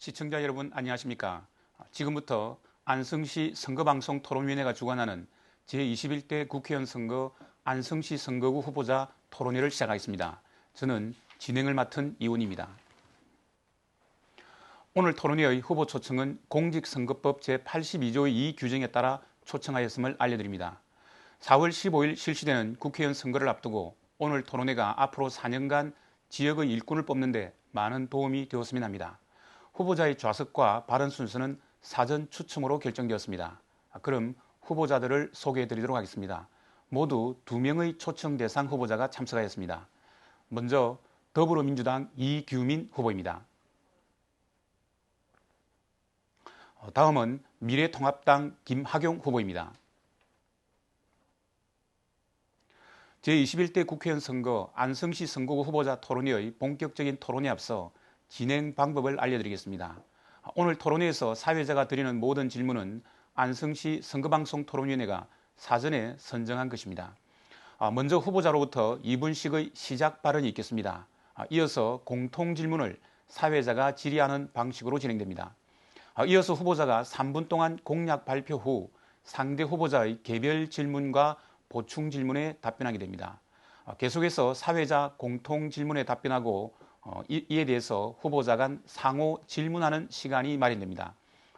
시청자 여러분 안녕하십니까? 지금부터 안성시 선거방송 토론위원회가 주관하는 제21대 국회의원 선거 안성시 선거구 후보자 토론회를 시작하겠습니다. 저는 진행을 맡은 이훈입니다. 오늘 토론회의 후보 초청은 공직선거법 제82조의 2 규정에 따라 초청하였음을 알려드립니다. 4월 15일 실시되는 국회의원 선거를 앞두고 오늘 토론회가 앞으로 4년간 지역의 일꾼을 뽑는 데 많은 도움이 되었으면 합니다. 후보자의 좌석과 발언 순서는 사전 추첨으로 결정되었습니다. 그럼 후보자들을 소개해 드리도록 하겠습니다. 모두 2명의 초청 대상 후보자가 참석하였습니다. 먼저 더불어민주당 이규민 후보입니다. 다음은 미래통합당 김학용 후보입니다. 제21대 국회의원 선거 안성시 선거구 후보자 토론회의 본격적인 토론에 앞서 진행 방법을 알려드리겠습니다. 오늘 토론회에서 사회자가 드리는 모든 질문은 안성시 선거방송 토론위원회가 사전에 선정한 것입니다. 먼저 후보자로부터 2분씩의 시작 발언이 있겠습니다. 이어서 공통질문을 사회자가 질의하는 방식으로 진행됩니다. 이어서 후보자가 3분 동안 공약 발표 후 상대 후보자의 개별 질문과 보충 질문에 답변하게 됩니다. 계속해서 사회자 공통 질문에 답변하고 이에 대해서 후보자 간 상호 질문하는 시간이 마련됩니다.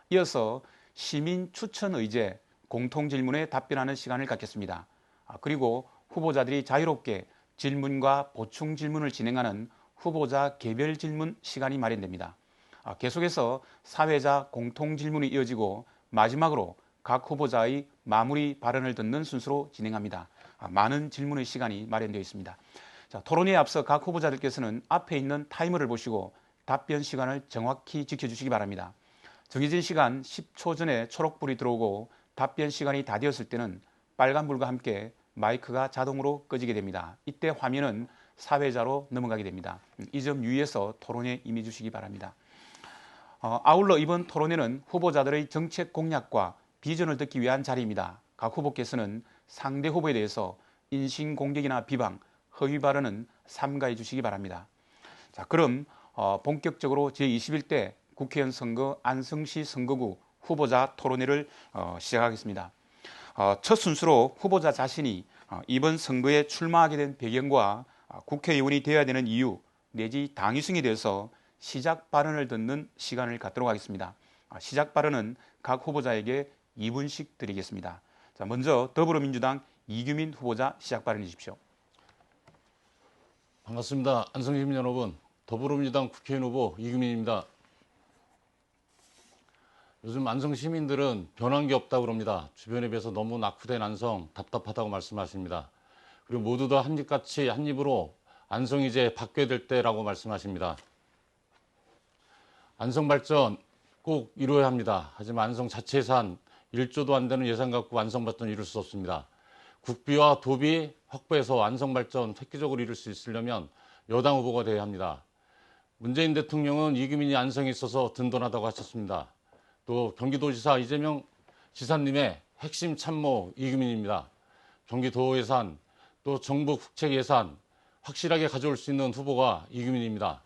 이어서 시민 추천 의제 공통 질문에 답변하는 시간을 갖겠습니다. 그리고 후보자들이 자유롭게 질문과 보충 질문을 진행하는 후보자 개별 질문 시간이 마련됩니다. 계속해서 사회자 공통 질문이 이어지고 마지막으로 각 후보자의 마무리 발언을 듣는 순서로 진행합니다. 많은 질문의 시간이 마련되어 있습니다. 토론회에 앞서 각 후보자들께서는 앞에 있는 타이머를 보시고 답변 시간을 정확히 지켜주시기 바랍니다. 정해진 시간 10초 전에 초록불이 들어오고 답변 시간이 다 되었을 때는 빨간불과 함께 마이크가 자동으로 꺼지게 됩니다. 이때 화면은 사회자로 넘어가게 됩니다. 이 점 유의해서 토론에 임해 주시기 바랍니다. 아울러 이번 토론회는 후보자들의 정책 공약과 비전을 듣기 위한 자리입니다. 각 후보께서는 상대 후보에 대해서 인신공격이나 비방, 허위 발언은 삼가해 주시기 바랍니다. 자, 그럼 본격적으로 제21대 국회의원 선거 안성시 선거구 후보자 토론회를 시작하겠습니다. 첫 순서로 후보자 자신이 이번 선거에 출마하게 된 배경과 국회의원이 되어야 되는 이유 내지 당위성에 대해서 시작 발언을 듣는 시간을 갖도록 하겠습니다. 시작 발언은 각 후보자에게 2분씩 드리겠습니다. 자, 먼저 더불어민주당 이규민 후보자 시작 발언해 주십시오. 반갑습니다. 안성시 시민 여러분, 더불어민주당 국회의원 후보 이규민입니다. 요즘 안성 시민들은 변한 게 없다고 그럽니다. 주변에 비해서 너무 낙후된 안성 답답하다고 말씀하십니다. 그리고 모두 다 한입같이 한입으로 안성이 이제 바뀌어야 될 때라고 말씀하십니다. 안성 발전 꼭 이루어야 합니다. 하지만 안성 자체 예산 1조도 안 되는 예산 갖고 안성 발전 이룰 수 없습니다. 국비와 도비 확보해서 안성 발전 획기적으로 이룰 수 있으려면 여당 후보가 되어야 합니다. 문재인 대통령은 이규민이 안성에 있어서 든든하다고 하셨습니다. 또 경기도지사 이재명 지사님의 핵심 참모 이규민입니다. 경기도 예산 또 정부 국책 예산 확실하게 가져올 수 있는 후보가 이규민입니다.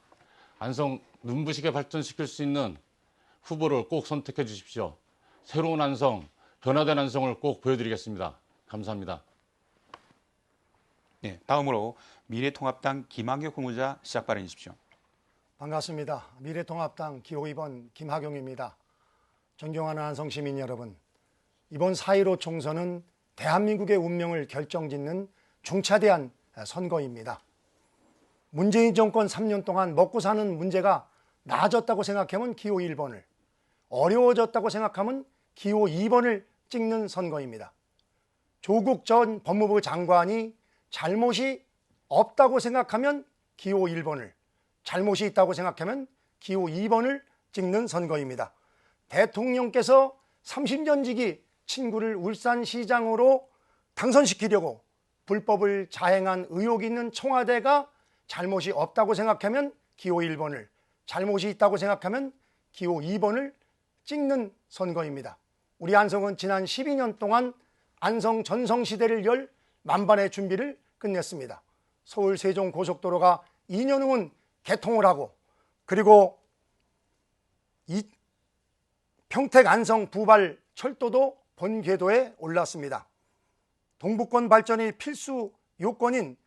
안성 눈부시게 발전시킬 수 있는 후보를 꼭 선택해 주십시오. 새로운 안성, 변화된 안성을 꼭 보여드리겠습니다. 감사합니다. 네, 다음으로 미래통합당 김학용 후보자 시작 발언해 주십시오. 반갑습니다. 미래통합당 기호 2번 김학용입니다. 존경하는 안성시민 여러분, 이번 4.15 총선은 대한민국의 운명을 결정짓는 중차대한 선거입니다. 문재인 정권 3년 동안 먹고 사는 문제가 나아졌다고 생각하면 기호 1번을, 어려워졌다고 생각하면 기호 2번을 찍는 선거입니다. 조국 전 법무부 장관이 잘못이 없다고 생각하면 기호 1번을, 잘못이 있다고 생각하면 기호 2번을 찍는 선거입니다. 대통령께서 30년 지기 친구를 울산시장으로 당선시키려고 불법을 자행한 의혹이 있는 청와대가 잘못이 없다고 생각하면 기호 1번을, 잘못이 있다고 생각하면 기호 2번을 찍는 선거입니다. 우리 안성은 지난 12년 동안 안성 전성시대를 열 만반의 준비를 끝냈습니다. 서울 세종 고속도로가 2년 후는 개통을 하고, 그리고 평택 안성 부발 철도도 본궤도에 올랐습니다. 동북권 발전이 필수 요건인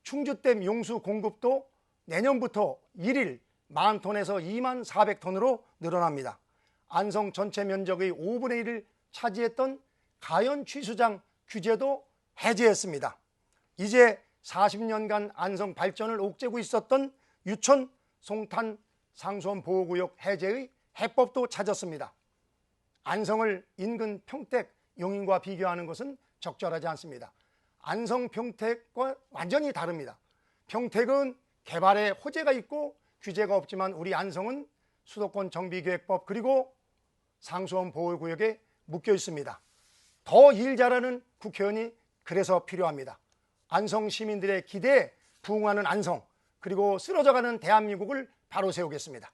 충주댐 용수 공급도 내년부터 1일 10,000톤에서 24,000톤으로 늘어납니다. 안성 전체 면적의 5분의 1을 차지했던 가연 취수장 규제도 해제했습니다. 이제 40년간 안성 발전을 옥죄고 있었던 유천 송탄 상수원 보호구역 해제의 해법도 찾았습니다. 안성을 인근 평택 용인과 비교하는 것은 적절하지 않습니다. 안성 평택과 완전히 다릅니다. 평택은 개발에 호재가 있고 규제가 없지만 우리 안성은 수도권 정비계획법 그리고 상수원 보호구역에 묶여 있습니다. 더 일 잘하는 국회의원이 그래서 필요합니다. 안성 시민들의 기대에 부응하는 안성 그리고 쓰러져가는 대한민국을 바로 세우겠습니다.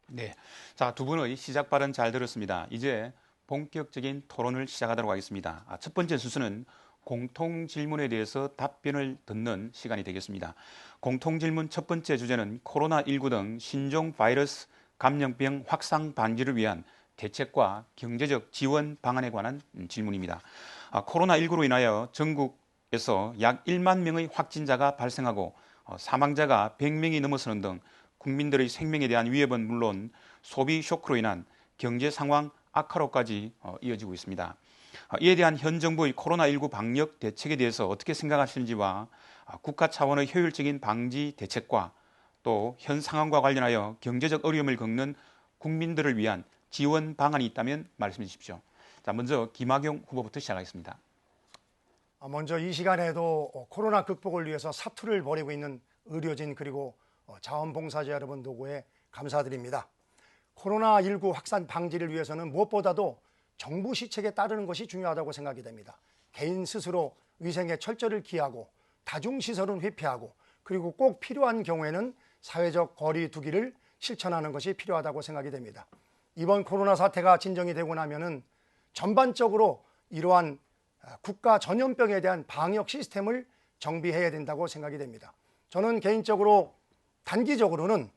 네, 자, 두 분의 시작 발언 잘 들었습니다. 이제 본격적인 토론을 시작하도록 하겠습니다. 첫 번째 순서는 공통 질문에 대해서 답변을 듣는 시간이 되겠습니다. 공통 질문 첫 번째 주제는 코로나19 등 신종 바이러스 감염병 확산 방지를 위한 대책과 경제적 지원 방안에 관한 질문입니다. 코로나19로 인하여 전국에서 약 1만 명의 확진자가 발생하고 사망자가 100명이 넘어서는 등 국민들의 생명에 대한 위협은 물론 소비 쇼크로 인한 경제 상황 악화로까지 이어지고 있습니다. 이에 대한 현 정부의 코로나19 방역 대책에 대해서 어떻게 생각하시는지와 국가 차원의 효율적인 방지 대책과 또 현 상황과 관련하여 경제적 어려움을 겪는 국민들을 위한 지원 방안이 있다면 말씀해 주십시오. 자, 먼저 김학용 후보부터 시작하겠습니다. 먼저 이 시간에도 코로나 극복을 위해서 사투를 벌이고 있는 의료진 그리고 자원봉사자 여러분 노고에 감사드립니다. 코로나19 확산 방지를 위해서는 무엇보다도 정부 시책에 따르는 것이 중요하다고 생각이 됩니다. 개인 스스로 위생에 철저를 기하고 다중시설은 회피하고 그리고 꼭 필요한 경우에는 사회적 거리 두기를 실천하는 것이 필요하다고 생각이 됩니다. 이번 코로나 사태가 진정이 되고 나면은 전반적으로 이러한 국가 전염병에 대한 방역 시스템을 정비해야 된다고 생각이 됩니다. 저는 개인적으로 단기적으로는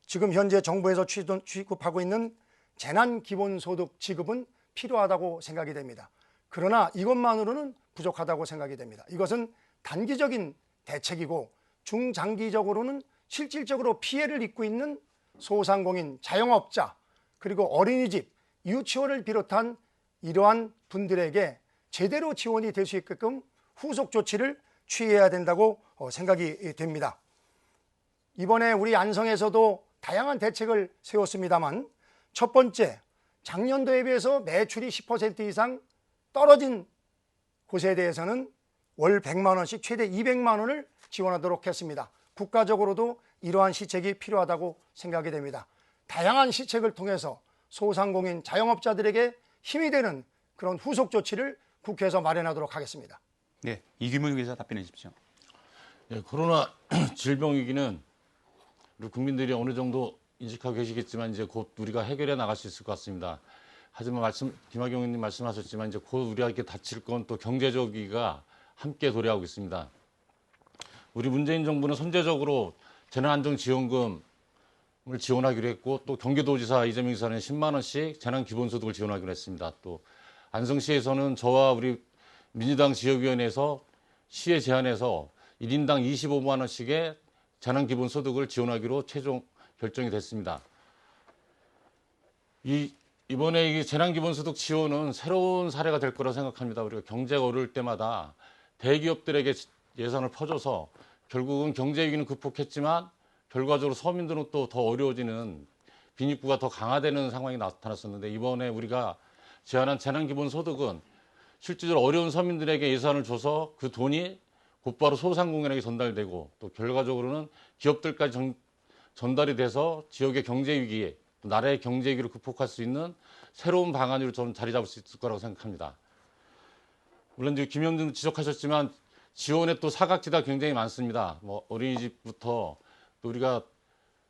지금 현재 정부에서 취급하고 있는 재난기본소득 지급은 필요하다고 생각이 됩니다. 그러나 이것만으로는 부족하다고 생각이 됩니다. 이것은 단기적인 대책이고 중장기적으로는 실질적으로 피해를 입고 있는 소상공인, 자영업자, 그리고 어린이집, 유치원을 비롯한 이러한 분들에게 제대로 지원이 될 수 있게끔 후속 조치를 취해야 된다고 생각이 됩니다. 이번에 우리 안성에서도 다양한 대책을 세웠습니다만 첫 번째, 작년도에 비해서 매출이 10% 이상 떨어진 곳에 대해서는 월 100만 원씩 최대 200만 원을 지원하도록 했습니다. 국가적으로도 이러한 시책이 필요하다고 생각이 됩니다. 다양한 시책을 통해서 소상공인 자영업자들에게 힘이 되는 그런 후속 조치를 국회에서 마련하도록 하겠습니다. 네, 이규문 기자 답변해 주십시오. 예, 코로나 질병 위기는 우리 국민들이 어느 정도 인식하고 계시겠지만 이제 곧 우리가 해결해 나갈 수 있을 것 같습니다. 하지만 김학용 의원님 말씀하셨지만 이제 곧 우리에게 닥칠 건 또 경제적 위기가 함께 도래하고 있습니다. 우리 문재인 정부는 선제적으로 재난안정지원금을 지원하기로 했고 또 경기도지사 이재명 지사는 10만 원씩 재난기본소득을 지원하기로 했습니다. 또 안성시에서는 저와 우리 민주당 지역위원회에서 시에 제안해서 1인당 25만 원씩의 재난기본소득을 지원하기로 최종 결정이 됐습니다. 이번에 이 재난기본소득 지원은 새로운 사례가 될 거라 생각합니다. 우리가 경제가 어려울 때마다 대기업들에게 예산을 퍼줘서 결국은 경제 위기는 극복했지만 결과적으로 서민들은 또 더 어려워지는 빈익부가 더 강화되는 상황이 나타났었는데 이번에 우리가 제안한 재난기본소득은 실질적으로 어려운 서민들에게 예산을 줘서 그 돈이 곧바로 소상공인에게 전달되고 또 결과적으로는 기업들까지 전달이 돼서 지역의 경제 위기, 또 나라의 경제 위기를 극복할 수 있는 새로운 방안으로 좀 자리 잡을 수 있을 거라고 생각합니다. 물론 이제 김 의원님도 지적하셨지만 지원에 또 사각지대가 굉장히 많습니다. 뭐 어린이집부터 또 우리가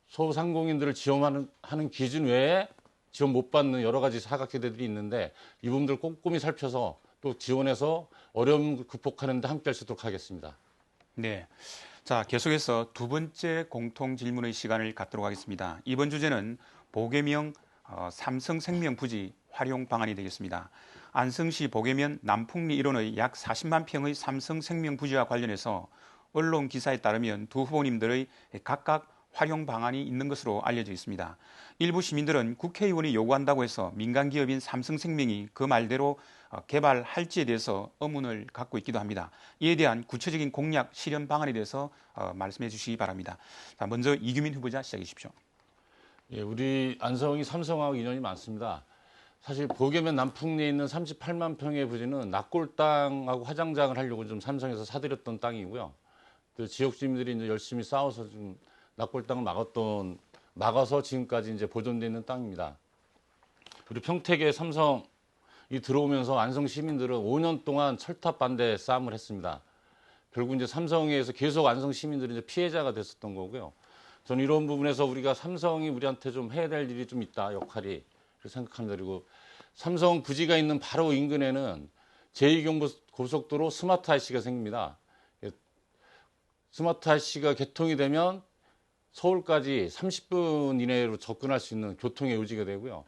소상공인들을 지원하는 기준 외에 지원 못 받는 여러 가지 사각지대들이 있는데 이 부분들 꼼꼼히 살펴서 또 지원해서 어려움을 극복하는 데 함께 할 수 있도록 하겠습니다. 네. 자, 계속해서 두 번째 공통 질문의 시간을 갖도록 하겠습니다. 이번 주제는 보계명 삼성생명 부지 활용 방안이 되겠습니다. 안성시 보계면 남풍리 일원의 약 40만 평의 삼성생명 부지와 관련해서 언론 기사에 따르면 두 후보님들의 각각 활용 방안이 있는 것으로 알려져 있습니다. 일부 시민들은 국회의원이 요구한다고 해서 민간기업인 삼성생명이 그 말대로 개발할지에 대해서 의문을 갖고 있기도 합니다. 이에 대한 구체적인 공약 실현 방안에 대해서 말씀해 주시기 바랍니다. 자, 먼저 이규민 후보자 시작해 주십시오. 예, 우리 안성이 삼성하고 인연이 많습니다. 사실 보계면 남풍리에 있는 38만 평의 부지는 납골 땅하고 화장장을 하려고 좀 삼성에서 사들였던 땅이고요. 또 지역 주민들이 이제 열심히 싸워서 좀 납골 땅을 막아서 지금까지 이제 보존되어 있는 땅입니다. 우리 평택에 삼성이 들어오면서 안성 시민들은 5년 동안 철탑 반대 싸움을 했습니다. 결국 이제 삼성에 의해서 계속 안성 시민들이 이제 피해자가 됐었던 거고요. 저는 이런 부분에서 우리가 삼성이 우리한테 좀 해야 될 일이 좀 있다, 역할이. 그렇게 생각합니다. 그리고 삼성 부지가 있는 바로 인근에는 제2경부고속도로 스마트 IC가 생깁니다. 스마트 IC가 개통이 되면 서울까지 30분 이내로 접근할 수 있는 교통의 요지가 되고요.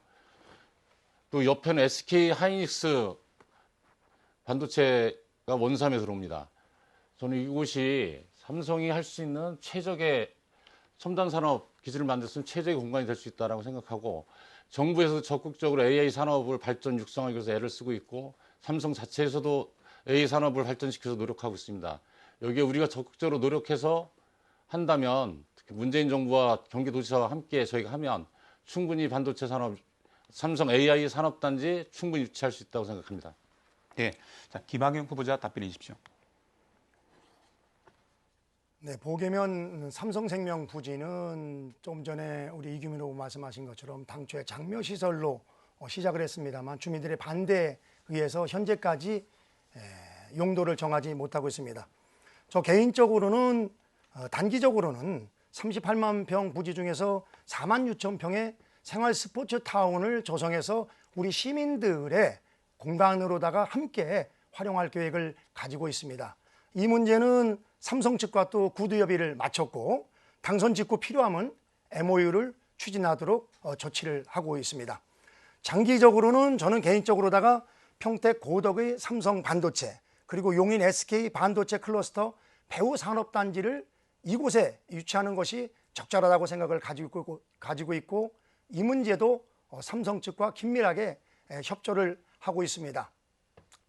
또 옆에는 SK 하이닉스 반도체가 원삼에 들어옵니다. 저는 이곳이 삼성이 할 수 있는 최적의 첨단 산업 기술을 만들 수 있는 최적의 공간이 될 수 있다고 생각하고, 정부에서 적극적으로 AI 산업을 발전 육성하기 위해서 애를 쓰고 있고, 삼성 자체에서도 AI 산업을 발전시켜서 노력하고 있습니다. 여기에 우리가 적극적으로 노력해서 한다면, 특히 문재인 정부와 경기도지사와 함께 저희가 하면 충분히 반도체 산업, 삼성 AI 산업단지 충분히 유치할 수 있다고 생각합니다. 네, 자, 김학용 후보자 답변해 주십시오. 네, 보계면 삼성생명 부지는 좀 전에 우리 이규민 후보 말씀하신 것처럼 당초에 장려시설로 시작을 했습니다만 주민들의 반대에 의해서 현재까지 용도를 정하지 못하고 있습니다. 저 개인적으로는 단기적으로는 38만 평 부지 중에서 4만 6천 평의 생활 스포츠 타운을 조성해서 우리 시민들의 공간으로다가 함께 활용할 계획을 가지고 있습니다. 이 문제는 삼성 측과 또 구두 협의를 마쳤고, 당선 직후 필요하면 MOU를 추진하도록 조치를 하고 있습니다. 장기적으로는 저는 개인적으로다가 평택 고덕의 삼성 반도체, 그리고 용인 SK 반도체 클러스터 배후 산업단지를 이곳에 유치하는 것이 적절하다고 생각을 가지고 있고, 이 문제도 삼성 측과 긴밀하게 협조를 하고 있습니다.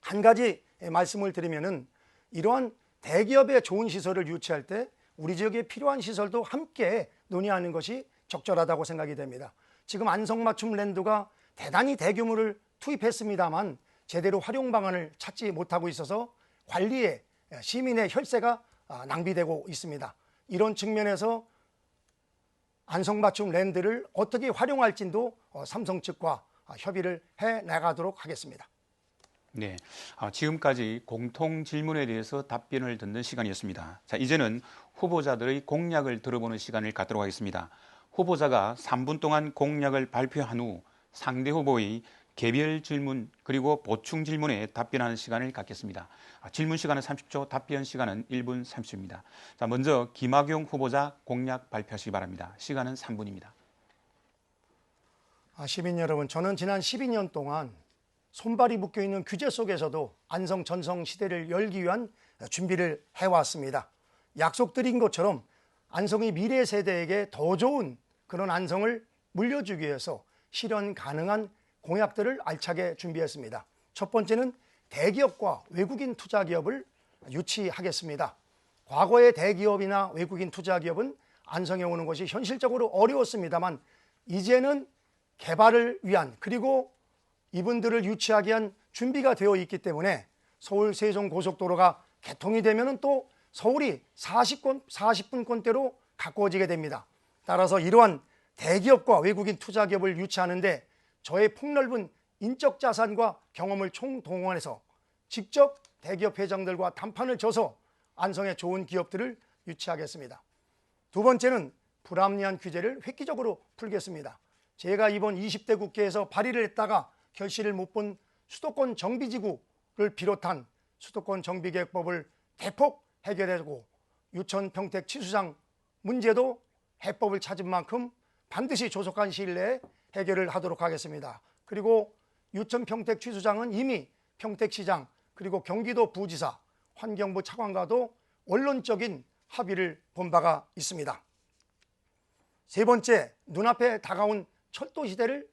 한 가지 말씀을 드리면은, 이러한 대기업의 좋은 시설을 유치할 때 우리 지역에 필요한 시설도 함께 논의하는 것이 적절하다고 생각이 됩니다. 지금 안성맞춤랜드가 대단히 대규모를 투입했습니다만 제대로 활용 방안을 찾지 못하고 있어서 관리에 시민의 혈세가 낭비되고 있습니다. 이런 측면에서 안성맞춤랜드를 어떻게 활용할지도 삼성 측과 협의를 해 나가도록 하겠습니다. 네, 지금까지 공통 질문에 대해서 답변을 듣는 시간이었습니다. 자, 이제는 후보자들의 공약을 들어보는 시간을 갖도록 하겠습니다. 후보자가 3분 동안 공약을 발표한 후 상대 후보의 개별 질문 그리고 보충 질문에 답변하는 시간을 갖겠습니다. 질문 시간은 30초, 답변 시간은 1분 30초입니다. 자, 먼저 김학용 후보자 공약 발표하시기 바랍니다. 시간은 3분입니다. 시민 여러분, 저는 지난 12년 동안 손발이 묶여있는 규제 속에서도 안성 전성 시대를 열기 위한 준비를 해왔습니다. 약속드린 것처럼 안성의 미래 세대에게 더 좋은 그런 안성을 물려주기 위해서 실현 가능한 공약들을 알차게 준비했습니다. 첫 번째는 대기업과 외국인 투자기업을 유치하겠습니다. 과거의 대기업이나 외국인 투자기업은 안성에 오는 것이 현실적으로 어려웠습니다만 이제는 개발을 위한, 그리고 이분들을 유치하기 위한 준비가 되어 있기 때문에 서울 세종 고속도로가 개통이 되면 또 서울이 40분권대로 가까워지게 됩니다. 따라서 이러한 대기업과 외국인 투자기업을 유치하는데 저의 폭넓은 인적 자산과 경험을 총동원해서 직접 대기업 회장들과 담판을 져서 안성의 좋은 기업들을 유치하겠습니다. 두 번째는 불합리한 규제를 획기적으로 풀겠습니다. 제가 이번 20대 국회에서 발의를 했다가 결실을 못 본 수도권 정비지구를 비롯한 수도권 정비계획법을 대폭 해결하고 유천 평택 치수장 문제도 해법을 찾은 만큼 반드시 조속한 시일 내에 해결을 하도록 하겠습니다. 그리고 유천 평택 취수장은 이미 평택시장 그리고 경기도 부지사, 환경부 차관과도 원론적인 합의를 본 바가 있습니다. 세 번째, 눈앞에 다가온 철도 시대를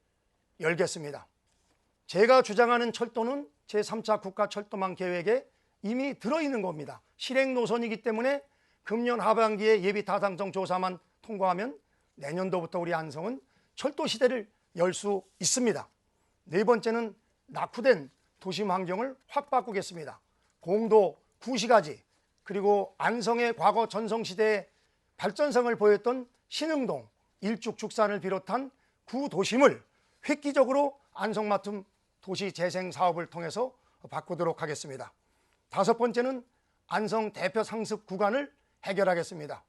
열겠습니다. 제가 주장하는 철도는 제3차 국가철도망 계획에 이미 들어있는 겁니다. 실행 노선이기 때문에 금년 하반기에 예비 타당성 조사만 통과하면 내년도부터 우리 안성은 철도 시대를 열 수 있습니다. 네 번째는 낙후된 도심 환경을 확 바꾸겠습니다. 공도, 구시가지, 그리고 안성의 과거 전성시대의 발전성을 보였던 신흥동, 일죽축산을 비롯한 구도심을 획기적으로 안성맞춤 도시재생 사업을 통해서 바꾸도록 하겠습니다. 다섯 번째는 안성 대표 상습 구간을 해결하겠습니다.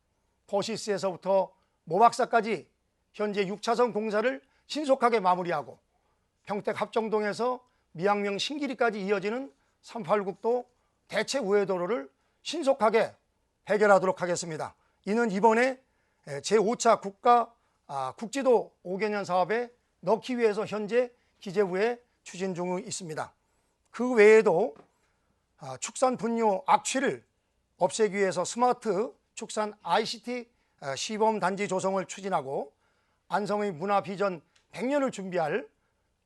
포시스에서부터 모박사까지 현재 6차선 공사를 신속하게 마무리하고 평택 합정동에서 미양명 신길이까지 이어지는 386도 대체 우회도로를 신속하게 해결하도록 하겠습니다. 이는 이번에 제5차 국지도 5개년 사업에 넣기 위해서 현재 기재부에 추진 중에 있습니다. 그 외에도 축산 분뇨 악취를 없애기 위해서 스마트 축산 ICT 시범단지 조성을 추진하고 안성의 문화 비전 100년을 준비할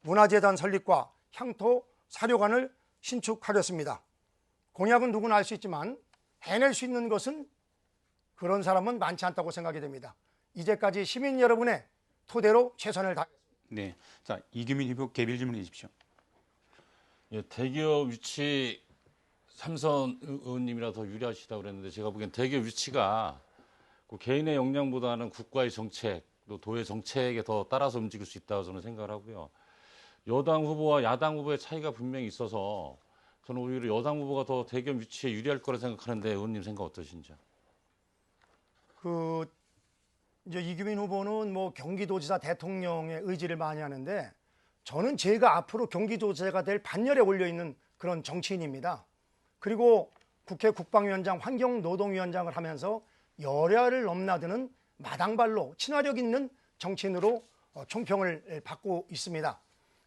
문화재단 설립과 향토 사료관을 신축하렸습니다. 공약은 누구나 알 수 있지만 해낼 수 있는 것은 그런 사람은 많지 않다고 생각이 됩니다. 이제까지 시민 여러분의 토대로 최선을 다하겠습니다. 네, 자 이규민 후보 개별 질문해 주십시오. 예, 대기업 위치 삼선 의원님이라 더 유리하시다고 그랬는데 제가 보기엔 대기업 위치가 그 개인의 역량보다는 국가의 정책, 또 도의 정책에 더 따라서 움직일 수 있다고 저는 생각을 하고요. 여당 후보와 야당 후보의 차이가 분명히 있어서 저는 오히려 여당 후보가 더 대기업 위치에 유리할 거라 생각하는데 의원님 생각 어떠신지요? 이제 이규민 후보는 뭐 경기도지사 대통령의 의지를 많이 하는데 저는 제가 앞으로 경기도지사가 될 반열에 올려 있는 그런 정치인입니다. 그리고 국회 국방위원장, 환경노동위원장을 하면서 여야를 넘나드는 마당발로 친화력 있는 정치인으로 총평을 받고 있습니다.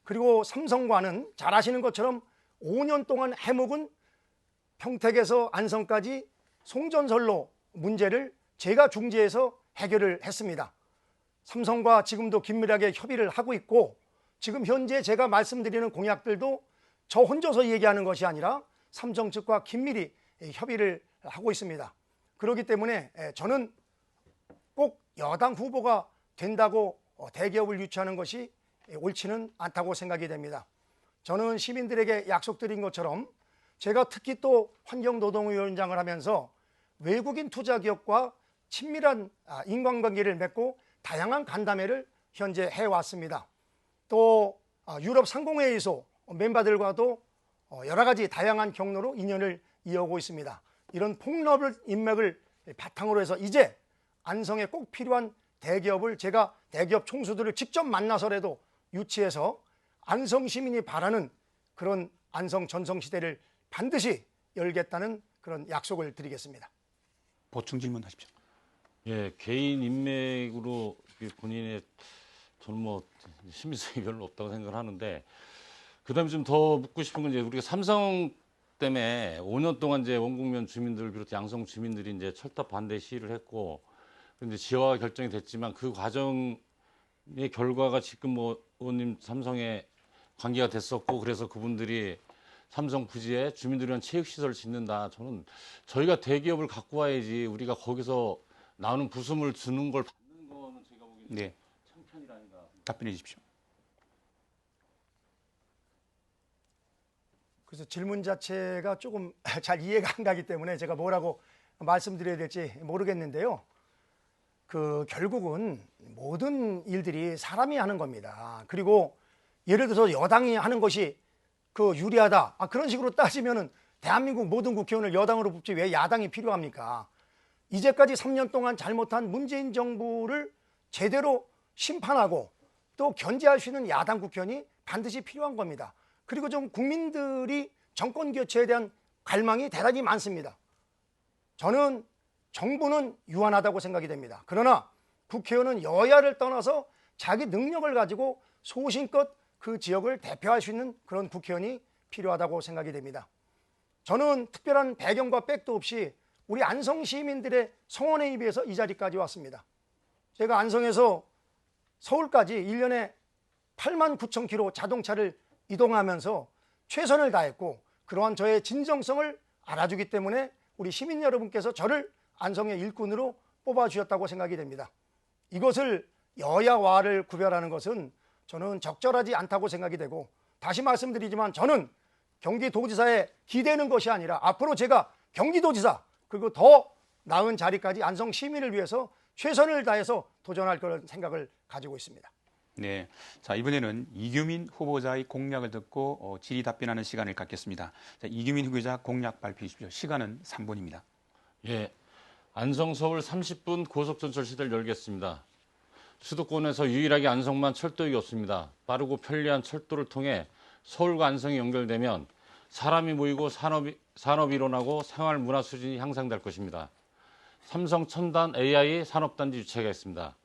그리고 삼성과는 잘 아시는 것처럼 5년 동안 해묵은 평택에서 안성까지 송전선로 문제를 제가 중재해서 해결을 했습니다. 삼성과 지금도 긴밀하게 협의를 하고 있고 지금 현재 제가 말씀드리는 공약들도 저 혼자서 얘기하는 것이 아니라 삼성 측과 긴밀히 협의를 하고 있습니다. 그렇기 때문에 저는 꼭 여당 후보가 된다고 대기업을 유치하는 것이 옳지는 않다고 생각이 됩니다. 저는 시민들에게 약속드린 것처럼 제가 특히 또 환경노동위원장을 하면서 외국인 투자 기업과 친밀한 인간관계를 맺고 다양한 간담회를 현재 해왔습니다. 또 유럽 상공회의소 멤버들과도 여러 가지 다양한 경로로 인연을 이어오고 있습니다. 이런 폭넓은 인맥을 바탕으로 해서 이제 안성에 꼭 필요한 대기업을 제가 대기업 총수들을 직접 만나서라도 유치해서 안성 시민이 바라는 그런 안성 전성시대를 반드시 열겠다는 그런 약속을 드리겠습니다. 보충 질문하십시오. 예, 개인 인맥으로 본인의 저는 뭐 신빙성이 별로 없다고 생각을 하는데 그다음에 좀 더 묻고 싶은 건 이제 우리가 삼성 때문에 5년 동안 이제 원국면 주민들을 비롯해 양성 주민들이 이제 철탑 반대 시위를 했고 근데 지화가 결정이 됐지만 그 과정의 결과가 지금 뭐 의원님 삼성에 관계가 됐었고 그래서 그분들이 삼성 부지에 주민들을 위한 체육시설을 짓는다. 저는 저희가 대기업을 갖고 와야지 우리가 거기서 나오는 부수물 주는 걸 받는 거는 제가 보기에는 네, 창편이라 아닌가. 답변해 주십시오. 그래서 질문 자체가 조금 잘 이해가 안 가기 때문에 제가 뭐라고 말씀드려야 될지 모르겠는데요. 결국은 모든 일들이 사람이 하는 겁니다. 그리고 예를 들어서 여당이 하는 것이 유리하다. 그런 식으로 따지면은 대한민국 모든 국회의원을 여당으로 뽑지 왜 야당이 필요합니까? 이제까지 3년 동안 잘못한 문재인 정부를 제대로 심판하고 또 견제할 수 있는 야당 국회의원이 반드시 필요한 겁니다. 그리고 좀 국민들이 정권 교체에 대한 갈망이 대단히 많습니다. 저는 정부는 유한하다고 생각이 됩니다. 그러나 국회의원은 여야를 떠나서 자기 능력을 가지고 소신껏 그 지역을 대표할 수 있는 그런 국회의원이 필요하다고 생각이 됩니다. 저는 특별한 배경과 백도 없이 우리 안성 시민들의 성원에 의해서 이 자리까지 왔습니다. 제가 안성에서 서울까지 1년에 8만 9천 킬로 자동차를 이동하면서 최선을 다했고, 그러한 저의 진정성을 알아주기 때문에 우리 시민 여러분께서 저를 안성의 일꾼으로 뽑아주셨다고 생각이 됩니다. 이것을 여야와를 구별하는 것은 저는 적절하지 않다고 생각이 되고, 다시 말씀드리지만 저는 경기도지사에 기대는 것이 아니라 앞으로 제가 경기도지사 그리고 더 나은 자리까지 안성 시민을 위해서 최선을 다해서 도전할 그런 생각을 가지고 있습니다. 네, 자 이번에는 이규민 후보자의 공약을 듣고 질의 답변하는 시간을 갖겠습니다. 자, 이규민 후보자 공약 발표해 주십시오. 시간은 3분입니다. 예, 안성 서울 30분 고속전철 시대를 열겠습니다. 수도권에서 유일하게 안성만 철도역이 없습니다. 빠르고 편리한 철도를 통해 서울과 안성이 연결되면 사람이 모이고 산업이 일어나고 생활 문화 수준이 향상될 것입니다. 삼성 첨단 AI 산업단지 유치하겠습니다.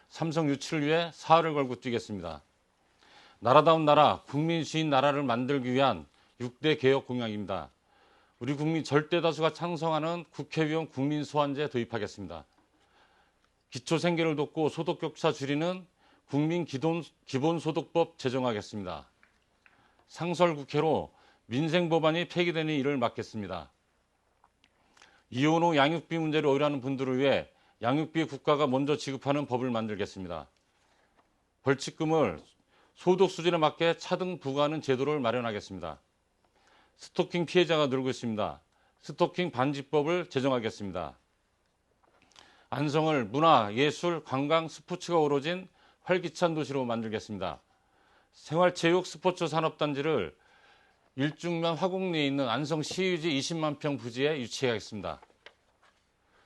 삼성 유치를 위해 사활을 걸고 뛰겠습니다. 나라다운 나라, 국민주의 나라를 만들기 위한 6대 개혁 공약입니다. 우리 국민 절대다수가 찬성하는 국회의원 국민소환제 도입하겠습니다. 기초생계를 돕고 소득격차 줄이는 국민 기본소득법 제정하겠습니다. 상설국회로 민생법안이 폐기되는 일을 막겠습니다. 이혼 후 양육비 문제를 어려워하는 분들을 위해 양육비 국가가 먼저 지급하는 법을 만들겠습니다. 벌칙금을 소득 수준에 맞게 차등 부과하는 제도를 마련하겠습니다. 스토킹 피해자가 늘고 있습니다. 스토킹 반지법을 제정하겠습니다. 안성을 문화, 예술, 관광, 스포츠가 어우러진 활기찬 도시로 만들겠습니다. 생활체육 스포츠 산업단지를 일중면 화곡리에 있는 안성 시유지 20만 평 부지에 유치하겠습니다.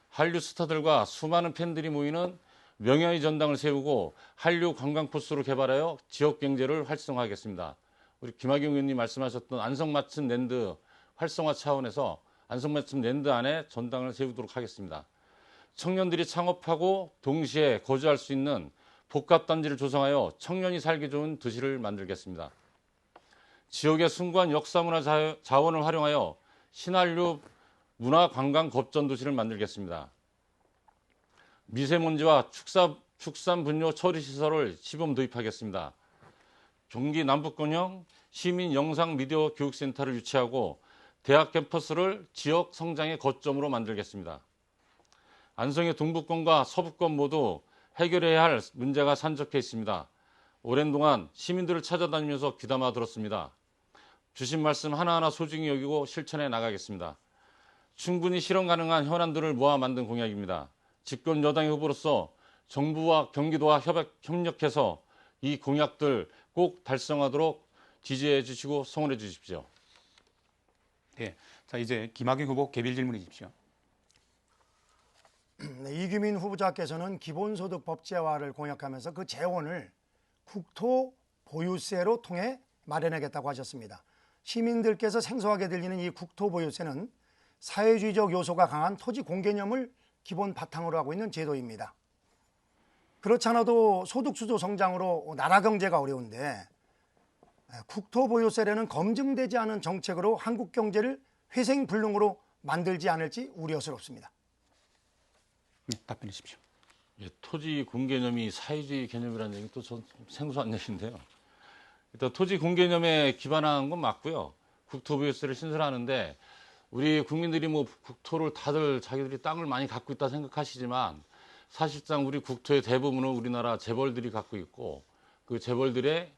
한류 스타들과 수많은 팬들이 모이는 명예의 전당을 세우고 한류 관광 코스로 개발하여 지역 경제를 활성화하겠습니다. 우리 김학용 의원님 말씀하셨던 안성맞춤 랜드 활성화 차원에서 안성맞춤 랜드 안에 전당을 세우도록 하겠습니다. 청년들이 창업하고 동시에 거주할 수 있는 복합단지를 조성하여 청년이 살기 좋은 도시를 만들겠습니다. 지역의 숭고한 역사문화 자원을 활용하여 신한류 문화관광 겁전도시를 만들겠습니다. 미세먼지와 축산분뇨 처리시설을 시범 도입하겠습니다. 경기 남북권형 시민 영상 미디어 교육센터를 유치하고 대학 캠퍼스를 지역 성장의 거점으로 만들겠습니다. 안성의 동북권과 서북권 모두 해결해야 할 문제가 산적해 있습니다. 오랜 동안 시민들을 찾아다니면서 귀담아 들었습니다. 주신 말씀 하나하나 소중히 여기고 실천해 나가겠습니다. 충분히 실현 가능한 현안들을 모아 만든 공약입니다. 집권 여당의 후보로서 정부와 경기도와 협력해서 이 공약들 꼭 달성하도록 지지해 주시고 성원해 주십시오. 네, 자 이제 김학용 후보 개별 질문해 주십시오. 네, 이규민 후보자께서는 기본소득 법제화를 공약하면서 그 재원을 국토 보유세로 통해 마련하겠다고 하셨습니다. 시민들께서 생소하게 들리는 이 국토 보유세는 사회주의적 요소가 강한 토지 공개념을 기본 바탕으로 하고 있는 제도입니다. 그렇지 않아도 소득 수조 성장으로 나라 경제가 어려운데 국토 보유세라는 검증되지 않은 정책으로 한국 경제를 회생불능으로 만들지 않을지 우려스럽습니다. 네, 답변해 주십시오. 예, 토지 공개념이 사회주의 개념이라는 얘기 또 전 생소한 얘기인데요. 일단 토지 공개념에 기반한 건 맞고요. 국토보유세를 신설하는데 우리 국민들이 뭐 국토를 다들 자기들이 땅을 많이 갖고 있다 생각하시지만 사실상 우리 국토의 대부분은 우리나라 재벌들이 갖고 있고 그 재벌들의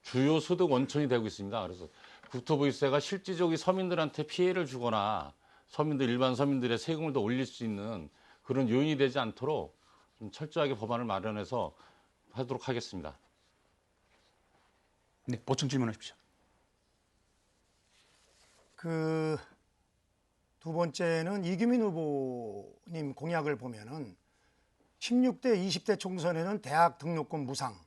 주요 소득 원천이 되고 있습니다. 그래서 국토보유세가 실질적으로 서민들한테 피해를 주거나 일반 서민들의 세금을 더 올릴 수 있는 그런 요인이 되지 않도록 좀 철저하게 법안을 마련해서 하도록 하겠습니다. 네, 보충 질문하십시오. 두 번째는 이규민 후보님 공약을 보면은 16대, 20대 총선에는 대학 등록금 무상,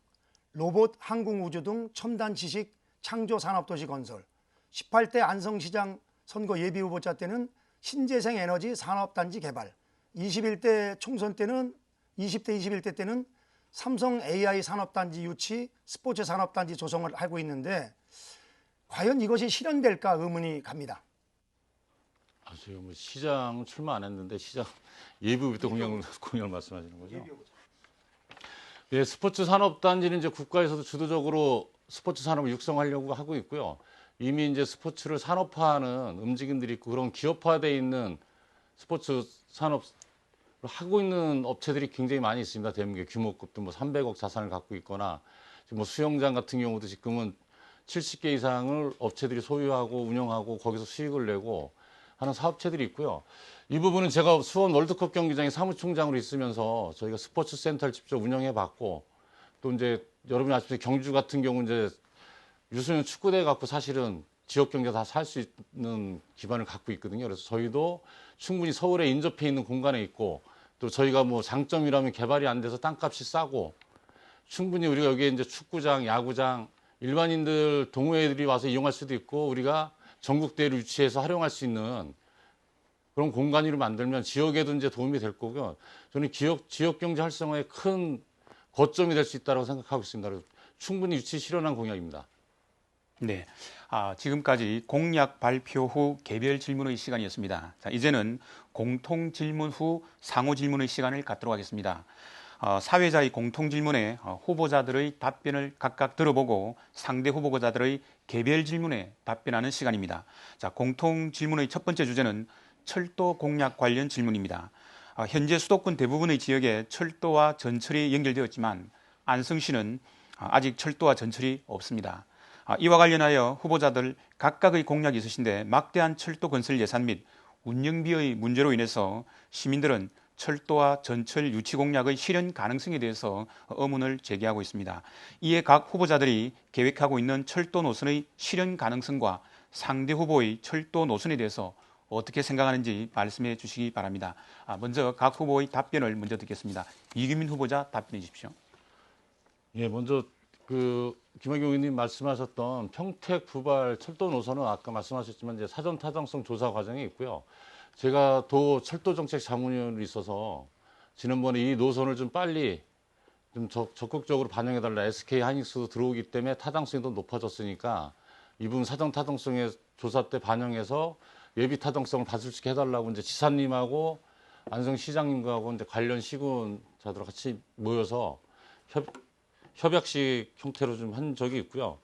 로봇, 항공우주 등 첨단 지식 창조 산업도시 건설, 18대 안성시장 선거 예비 후보자 때는 신재생 에너지 산업단지 개발, 20대, 21대 때는 삼성 AI 산업단지 유치, 스포츠 산업단지 조성을 하고 있는데 과연 이것이 실현될까 의문이 갑니다. 지금 뭐 시장 출마 안 했는데 시장 예비부터 공약을 말씀하시는 거죠? 예, 스포츠 산업단지는 이제 국가에서도 주도적으로 스포츠 산업을 육성하려고 하고 있고요. 이미 이제 스포츠를 산업화하는 움직임들이 있고 그런 기업화되어 있는 스포츠 산업을 하고 있는 업체들이 굉장히 많이 있습니다. 대한민국의 규모급도 뭐 300억 자산을 갖고 있거나 뭐 수영장 같은 경우도 지금은 70개 이상을 업체들이 소유하고 운영하고 거기서 수익을 내고 하는 사업체들이 있고요. 이 부분은 제가 수원 월드컵 경기장의 사무총장으로 있으면서 저희가 스포츠 센터를 직접 운영해 봤고 또 이제 여러분이 아시다시피 경주 같은 경우 이제 유소년 축구대 갖고 사실은 지역 경제 다 살 수 있는 기반을 갖고 있거든요. 그래서 저희도 충분히 서울에 인접해 있는 공간에 있고 또 저희가 뭐 장점이라면 개발이 안 돼서 땅값이 싸고 충분히 우리가 여기에 이제 축구장, 야구장, 일반인들 동호회들이 와서 이용할 수도 있고 우리가 전국대회를 유치해서 활용할 수 있는 그런 공간으로 만들면 지역에도 이제 도움이 될 거고요. 저는 지역 경제 활성화에 큰 거점이 될 수 있다고 생각하고 있습니다. 그래서 충분히 유치 실현한 공약입니다. 네, 지금까지 공약 발표 후 개별 질문의 시간이었습니다. 자, 이제는 공통 질문 후 상호 질문의 시간을 갖도록 하겠습니다. 사회자의 공통 질문에 후보자들의 답변을 각각 들어보고 상대 후보자들의 개별 질문에 답변하는 시간입니다. 자, 공통 질문의 첫 번째 주제는 철도 공약 관련 질문입니다. 현재 수도권 대부분의 지역에 철도와 전철이 연결되었지만 안성시는 아직 철도와 전철이 없습니다. 이와 관련하여 후보자들 각각의 공약이 있으신데 막대한 철도 건설 예산 및 운영비의 문제로 인해서 시민들은 철도와 전철 유치 공약의 실현 가능성에 대해서 의문을 제기하고 있습니다. 이에 각 후보자들이 계획하고 있는 철도 노선의 실현 가능성과 상대 후보의 철도 노선에 대해서 어떻게 생각하는지 말씀해 주시기 바랍니다. 먼저 각 후보의 답변을 먼저 듣겠습니다. 이규민 후보자 답변해 주십시오. 예, 먼저 김학용 의원님 말씀하셨던 평택 부발 철도 노선은 아까 말씀하셨지만 이제 사전 타당성 조사 과정에 있고요. 제가 도 철도 정책 자문위원으로 있어서 지난번에 이 노선을 좀 빨리 좀 적극적으로 반영해 달라. SK 하이닉스도 들어오기 때문에 타당성이 더 높아졌으니까 이 부분 사전 타당성의 조사 때 반영해서 예비 타당성을 받을 수 있게 해달라고 이제 지사님하고 안성시장님하고 이제 관련 시군자들 같이 모여서 협약식 형태로 좀 한 적이 있고요.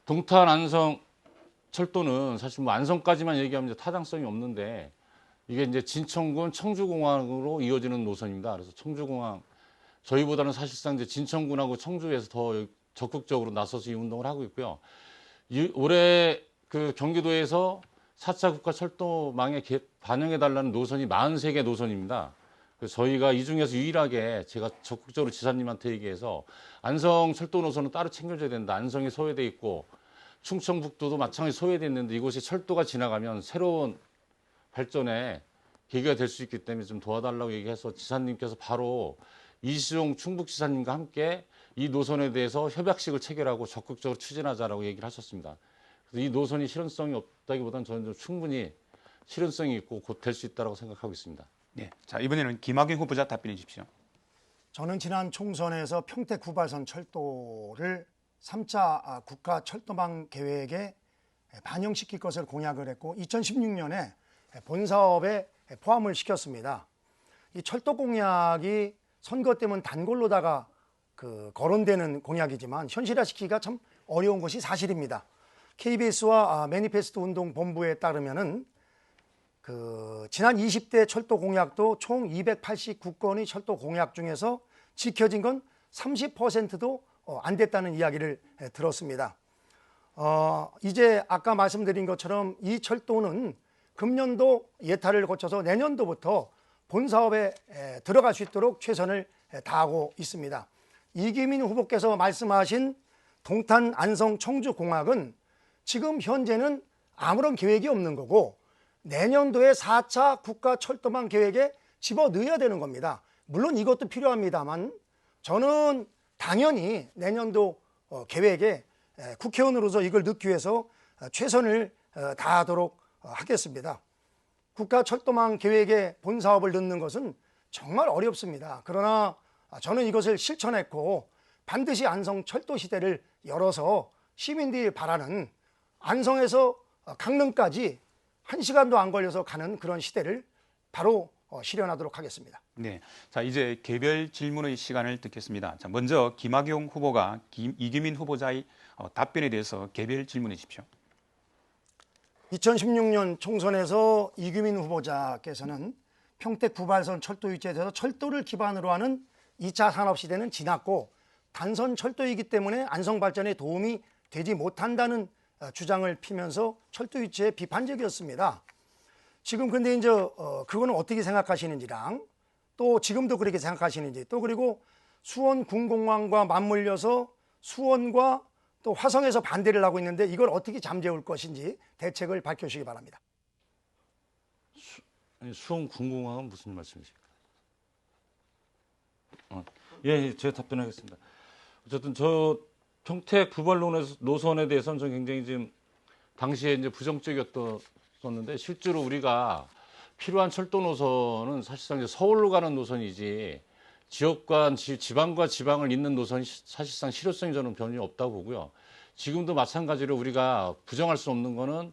동탄 안성 철도는 사실 뭐 안성까지만 얘기하면 이제 타당성이 없는데 이게 이제 진천군 청주공항으로 이어지는 노선입니다. 그래서 청주공항 저희보다는 사실상 이제 진천군하고 청주에서 더 적극적으로 나서서 이 운동을 하고 있고요. 올해 경기도에서 4차 국가 철도망에 반영해 달라는 노선이 43개 노선입니다. 그래서 저희가 이 중에서 유일하게 제가 적극적으로 지사님한테 얘기해서 안성 철도 노선은 따로 챙겨줘야 된다. 안성이 소외돼 있고 충청북도도 마찬가지 소외돼 있는데 이곳에 철도가 지나가면 새로운 발전에 계기가 될 수 있기 때문에 좀 도와달라고 얘기해서 지사님께서 바로 이시종 충북지사님과 함께 이 노선에 대해서 협약식을 체결하고 적극적으로 추진하자라고 얘기를 하셨습니다. 그래서 이 노선이 실현성이 없다기보다는 저는 좀 충분히 실현성이 있고 곧 될 수 있다고 생각하고 있습니다. 네, 자 이번에는 김학용 후보자 답변해 주십시오. 저는 지난 총선에서 평택 후발선 철도를 3차 국가 철도망 계획에 반영시킬 것을 공약을 했고 2016년에 본사업에 포함을 시켰습니다. 이 철도 공약이 선거 때문 단골로다가 거론되는 공약이지만 현실화시키기가 참 어려운 것이 사실입니다. KBS와 매니페스토 운동 본부에 따르면은 지난 20대 철도 공약도 총 289건의 철도 공약 중에서 지켜진 건 30%도 안 됐다는 이야기를 들었습니다. 이제 아까 말씀드린 것처럼 이 철도는 금년도 예탈을 거쳐서 내년도부터 본사업에 들어갈 수 있도록 최선을 다하고 있습니다. 이기민 후보께서 말씀하신 동탄 안성 청주 공약은 지금 현재는 아무런 계획이 없는 거고 내년도에 4차 국가 철도망 계획에 집어넣어야 되는 겁니다. 물론 이것도 필요합니다만 저는 당연히 내년도 계획에 국회의원으로서 이걸 넣기 위해서 최선을 다하도록 하겠습니다. 국가 철도망 계획에 본사업을 넣는 것은 정말 어렵습니다. 그러나 저는 이것을 실천했고 반드시 안성 철도 시대를 열어서 시민들이 바라는 안성에서 강릉까지 1시간도 안 걸려서 가는 그런 시대를 바로 실현하도록 하겠습니다. 네, 자 이제 개별 질문의 시간을 듣겠습니다. 자, 먼저 김학용 후보가 이규민 후보자의 답변에 대해서 개별 질문해 주십시오. 2016년 총선에서 이규민 후보자께서는 평택 부발선 철도 유치에 대해서 철도를 기반으로 하는 2차 산업시대는 지났고 단선 철도이기 때문에 안성 발전에 도움이 되지 못한다는 주장을 피면서 철도 유치에 비판적이었습니다. 지금 근데 이제 그거는 어떻게 생각하시는지랑 또 지금도 그렇게 생각하시는지 또 그리고 수원 군공항과 맞물려서 수원과 또 화성에서 반대를 하고 있는데 이걸 어떻게 잠재울 것인지 대책을 밝혀주시기 바랍니다. 수원 군공항은 무슨 말씀이십니까? 예, 제가 답변하겠습니다. 어쨌든 저 평택 부발 노선에 대해서는 저 굉장히 지금 당시에 이제 부정적이었었는데 실제로 우리가 필요한 철도 노선은 사실상 이제 서울로 가는 노선이지 지역과 지방과 지방을 잇는 노선이 사실상 실효성이 저는 변이 없다고 보고요. 지금도 마찬가지로 우리가 부정할 수 없는 거는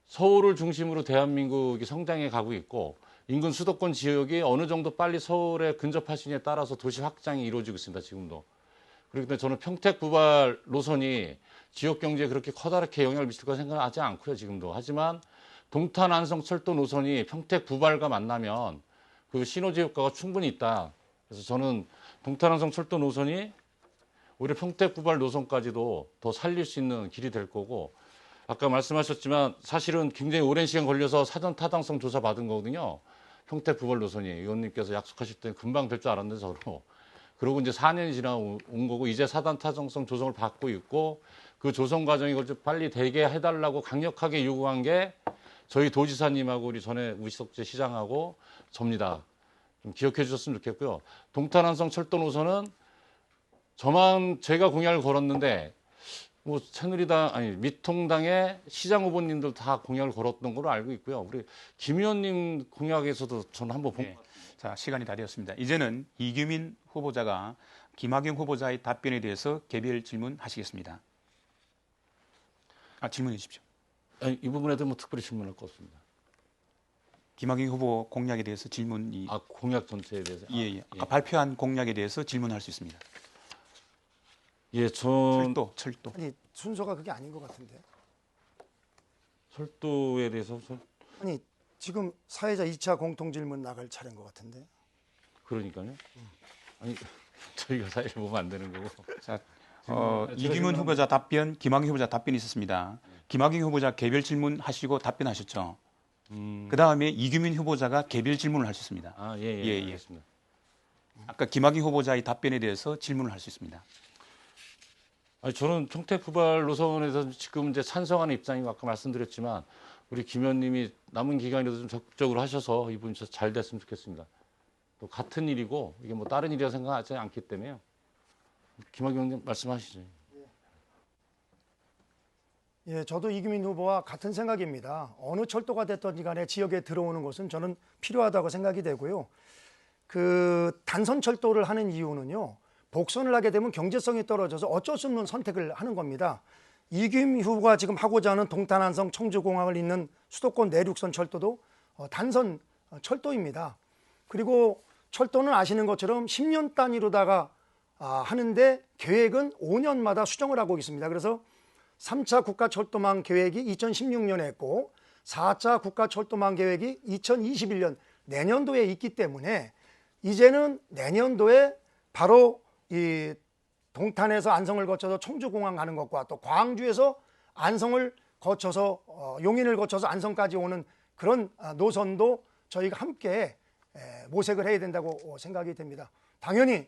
서울을 중심으로 대한민국이 성장해 가고 있고 인근 수도권 지역이 어느 정도 빨리 서울에 근접하시냐에 따라서 도시 확장이 이루어지고 있습니다. 지금도. 그렇기 때문에 저는 평택 부발 노선이 지역 경제에 그렇게 커다랗게 영향을 미칠 거라 생각하지 않고요. 지금도. 하지만 동탄 안성 철도 노선이 평택 부발과 만나면 그 시너지 효과가 충분히 있다. 그래서 저는 동탄 안성 철도 노선이 오히려 평택 부발 노선까지도 더 살릴 수 있는 길이 될 거고 아까 말씀하셨지만 사실은 굉장히 오랜 시간 걸려서 사전 타당성 조사 받은 거거든요. 평택 부발 노선이 의원님께서 약속하실 때 금방 될 줄 알았는데 저로. 그리고 이제 4년이 지나온 거고 이제 사전 타당성 조성을 받고 있고 그 조성 과정이 이걸 좀 빨리 되게 해달라고 강력하게 요구한 게 저희 도지사님하고 우리 전에 우시석재 시장하고 접니다. 좀 기억해 주셨으면 좋겠고요. 동탄안성 철도 노선은 제가 공약을 걸었는데 뭐 새누리당 아니 미통당의 시장 후보님들 다 공약을 걸었던 걸로 알고 있고요. 우리 김 의원님 공약에서도 저는 한번 본. 네. 자 시간이 다 되었습니다. 이제는 이규민 후보자가 김학용 후보자의 답변에 대해서 개별 질문하시겠습니다. 질문해 주십시오. 아니, 이 부분에도 뭐 특별히 질문할 거 없습니다. 김학용 후보 공약에 대해서 질문이 공약 전체에 대해서 예. 아까 발표한 공약에 대해서 질문할 수 있습니다. 예, 철도. 아니 순서가 그게 아닌 것 같은데. 철도에 대해서 아니 지금 사회자 2차 공통 질문 나갈 차례인 것 같은데. 그러니까요. 아니 저희가 사회를 보면 안 되는 거고. 자, 이규민 후보자 답변, 김학용 후보자 답변이 있었습니다. 김학용 후보자 개별 질문 하시고 답변하셨죠. 그 다음에 이규민 후보자가 개별 질문을 하셨습니다. 예. 알겠습니다. 아까 김학용 후보자의 답변에 대해서 질문을 할 수 있습니다. 아니, 저는 평택 부발 노선에 대해서 지금 이제 찬성하는 입장이고 아까 말씀드렸지만 우리 김 의원님이 남은 기간에도 좀 적극적으로 하셔서 이분이 잘 됐으면 좋겠습니다. 또 같은 일이고 이게 뭐 다른 일이라 생각하지 않기 때문에요. 김학용 의원님 말씀하시죠. 예, 저도 이규민 후보와 같은 생각입니다. 어느 철도가 됐든지 간에 지역에 들어오는 것은 저는 필요하다고 생각이 되고요. 그 단선 철도를 하는 이유는요. 복선을 하게 되면 경제성이 떨어져서 어쩔 수 없는 선택을 하는 겁니다. 이규민 후보가 지금 하고자 하는 동탄안성 청주공항을 잇는 수도권 내륙선 철도도 단선 철도입니다. 그리고 철도는 아시는 것처럼 10년 단위로다가 하는데 계획은 5년마다 수정을 하고 있습니다. 그래서 3차 국가철도망 계획이 2016년에 했고 4차 국가철도망 계획이 2021년 내년도에 있기 때문에 이제는 내년도에 바로 이 동탄에서 안성을 거쳐서 청주공항 가는 것과 또 광주에서 안성을 거쳐서 용인을 거쳐서 안성까지 오는 그런 노선도 저희가 함께 모색을 해야 된다고 생각이 됩니다. 당연히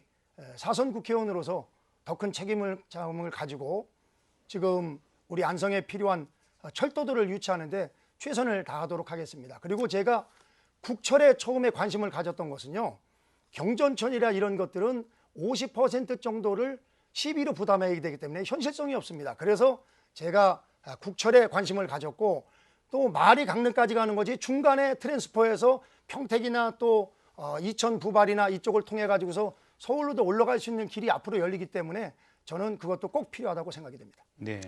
사선 국회의원으로서 더 큰 책임을 가지고 지금 우리 안성에 필요한 철도들을 유치하는데 최선을 다하도록 하겠습니다. 그리고 제가 국철에 처음에 관심을 가졌던 것은요. 경전철이라 이런 것들은 50% 정도를 시비로 부담해야 되기 때문에 현실성이 없습니다. 그래서 제가 국철에 관심을 가졌고 또 말이 강릉까지 가는 거지 중간에 트랜스포해서 평택이나 또 이천 부발이나 이쪽을 통해 가지고서 서울로도 올라갈 수 있는 길이 앞으로 열리기 때문에 저는 그것도 꼭 필요하다고 생각이 됩니다. 네,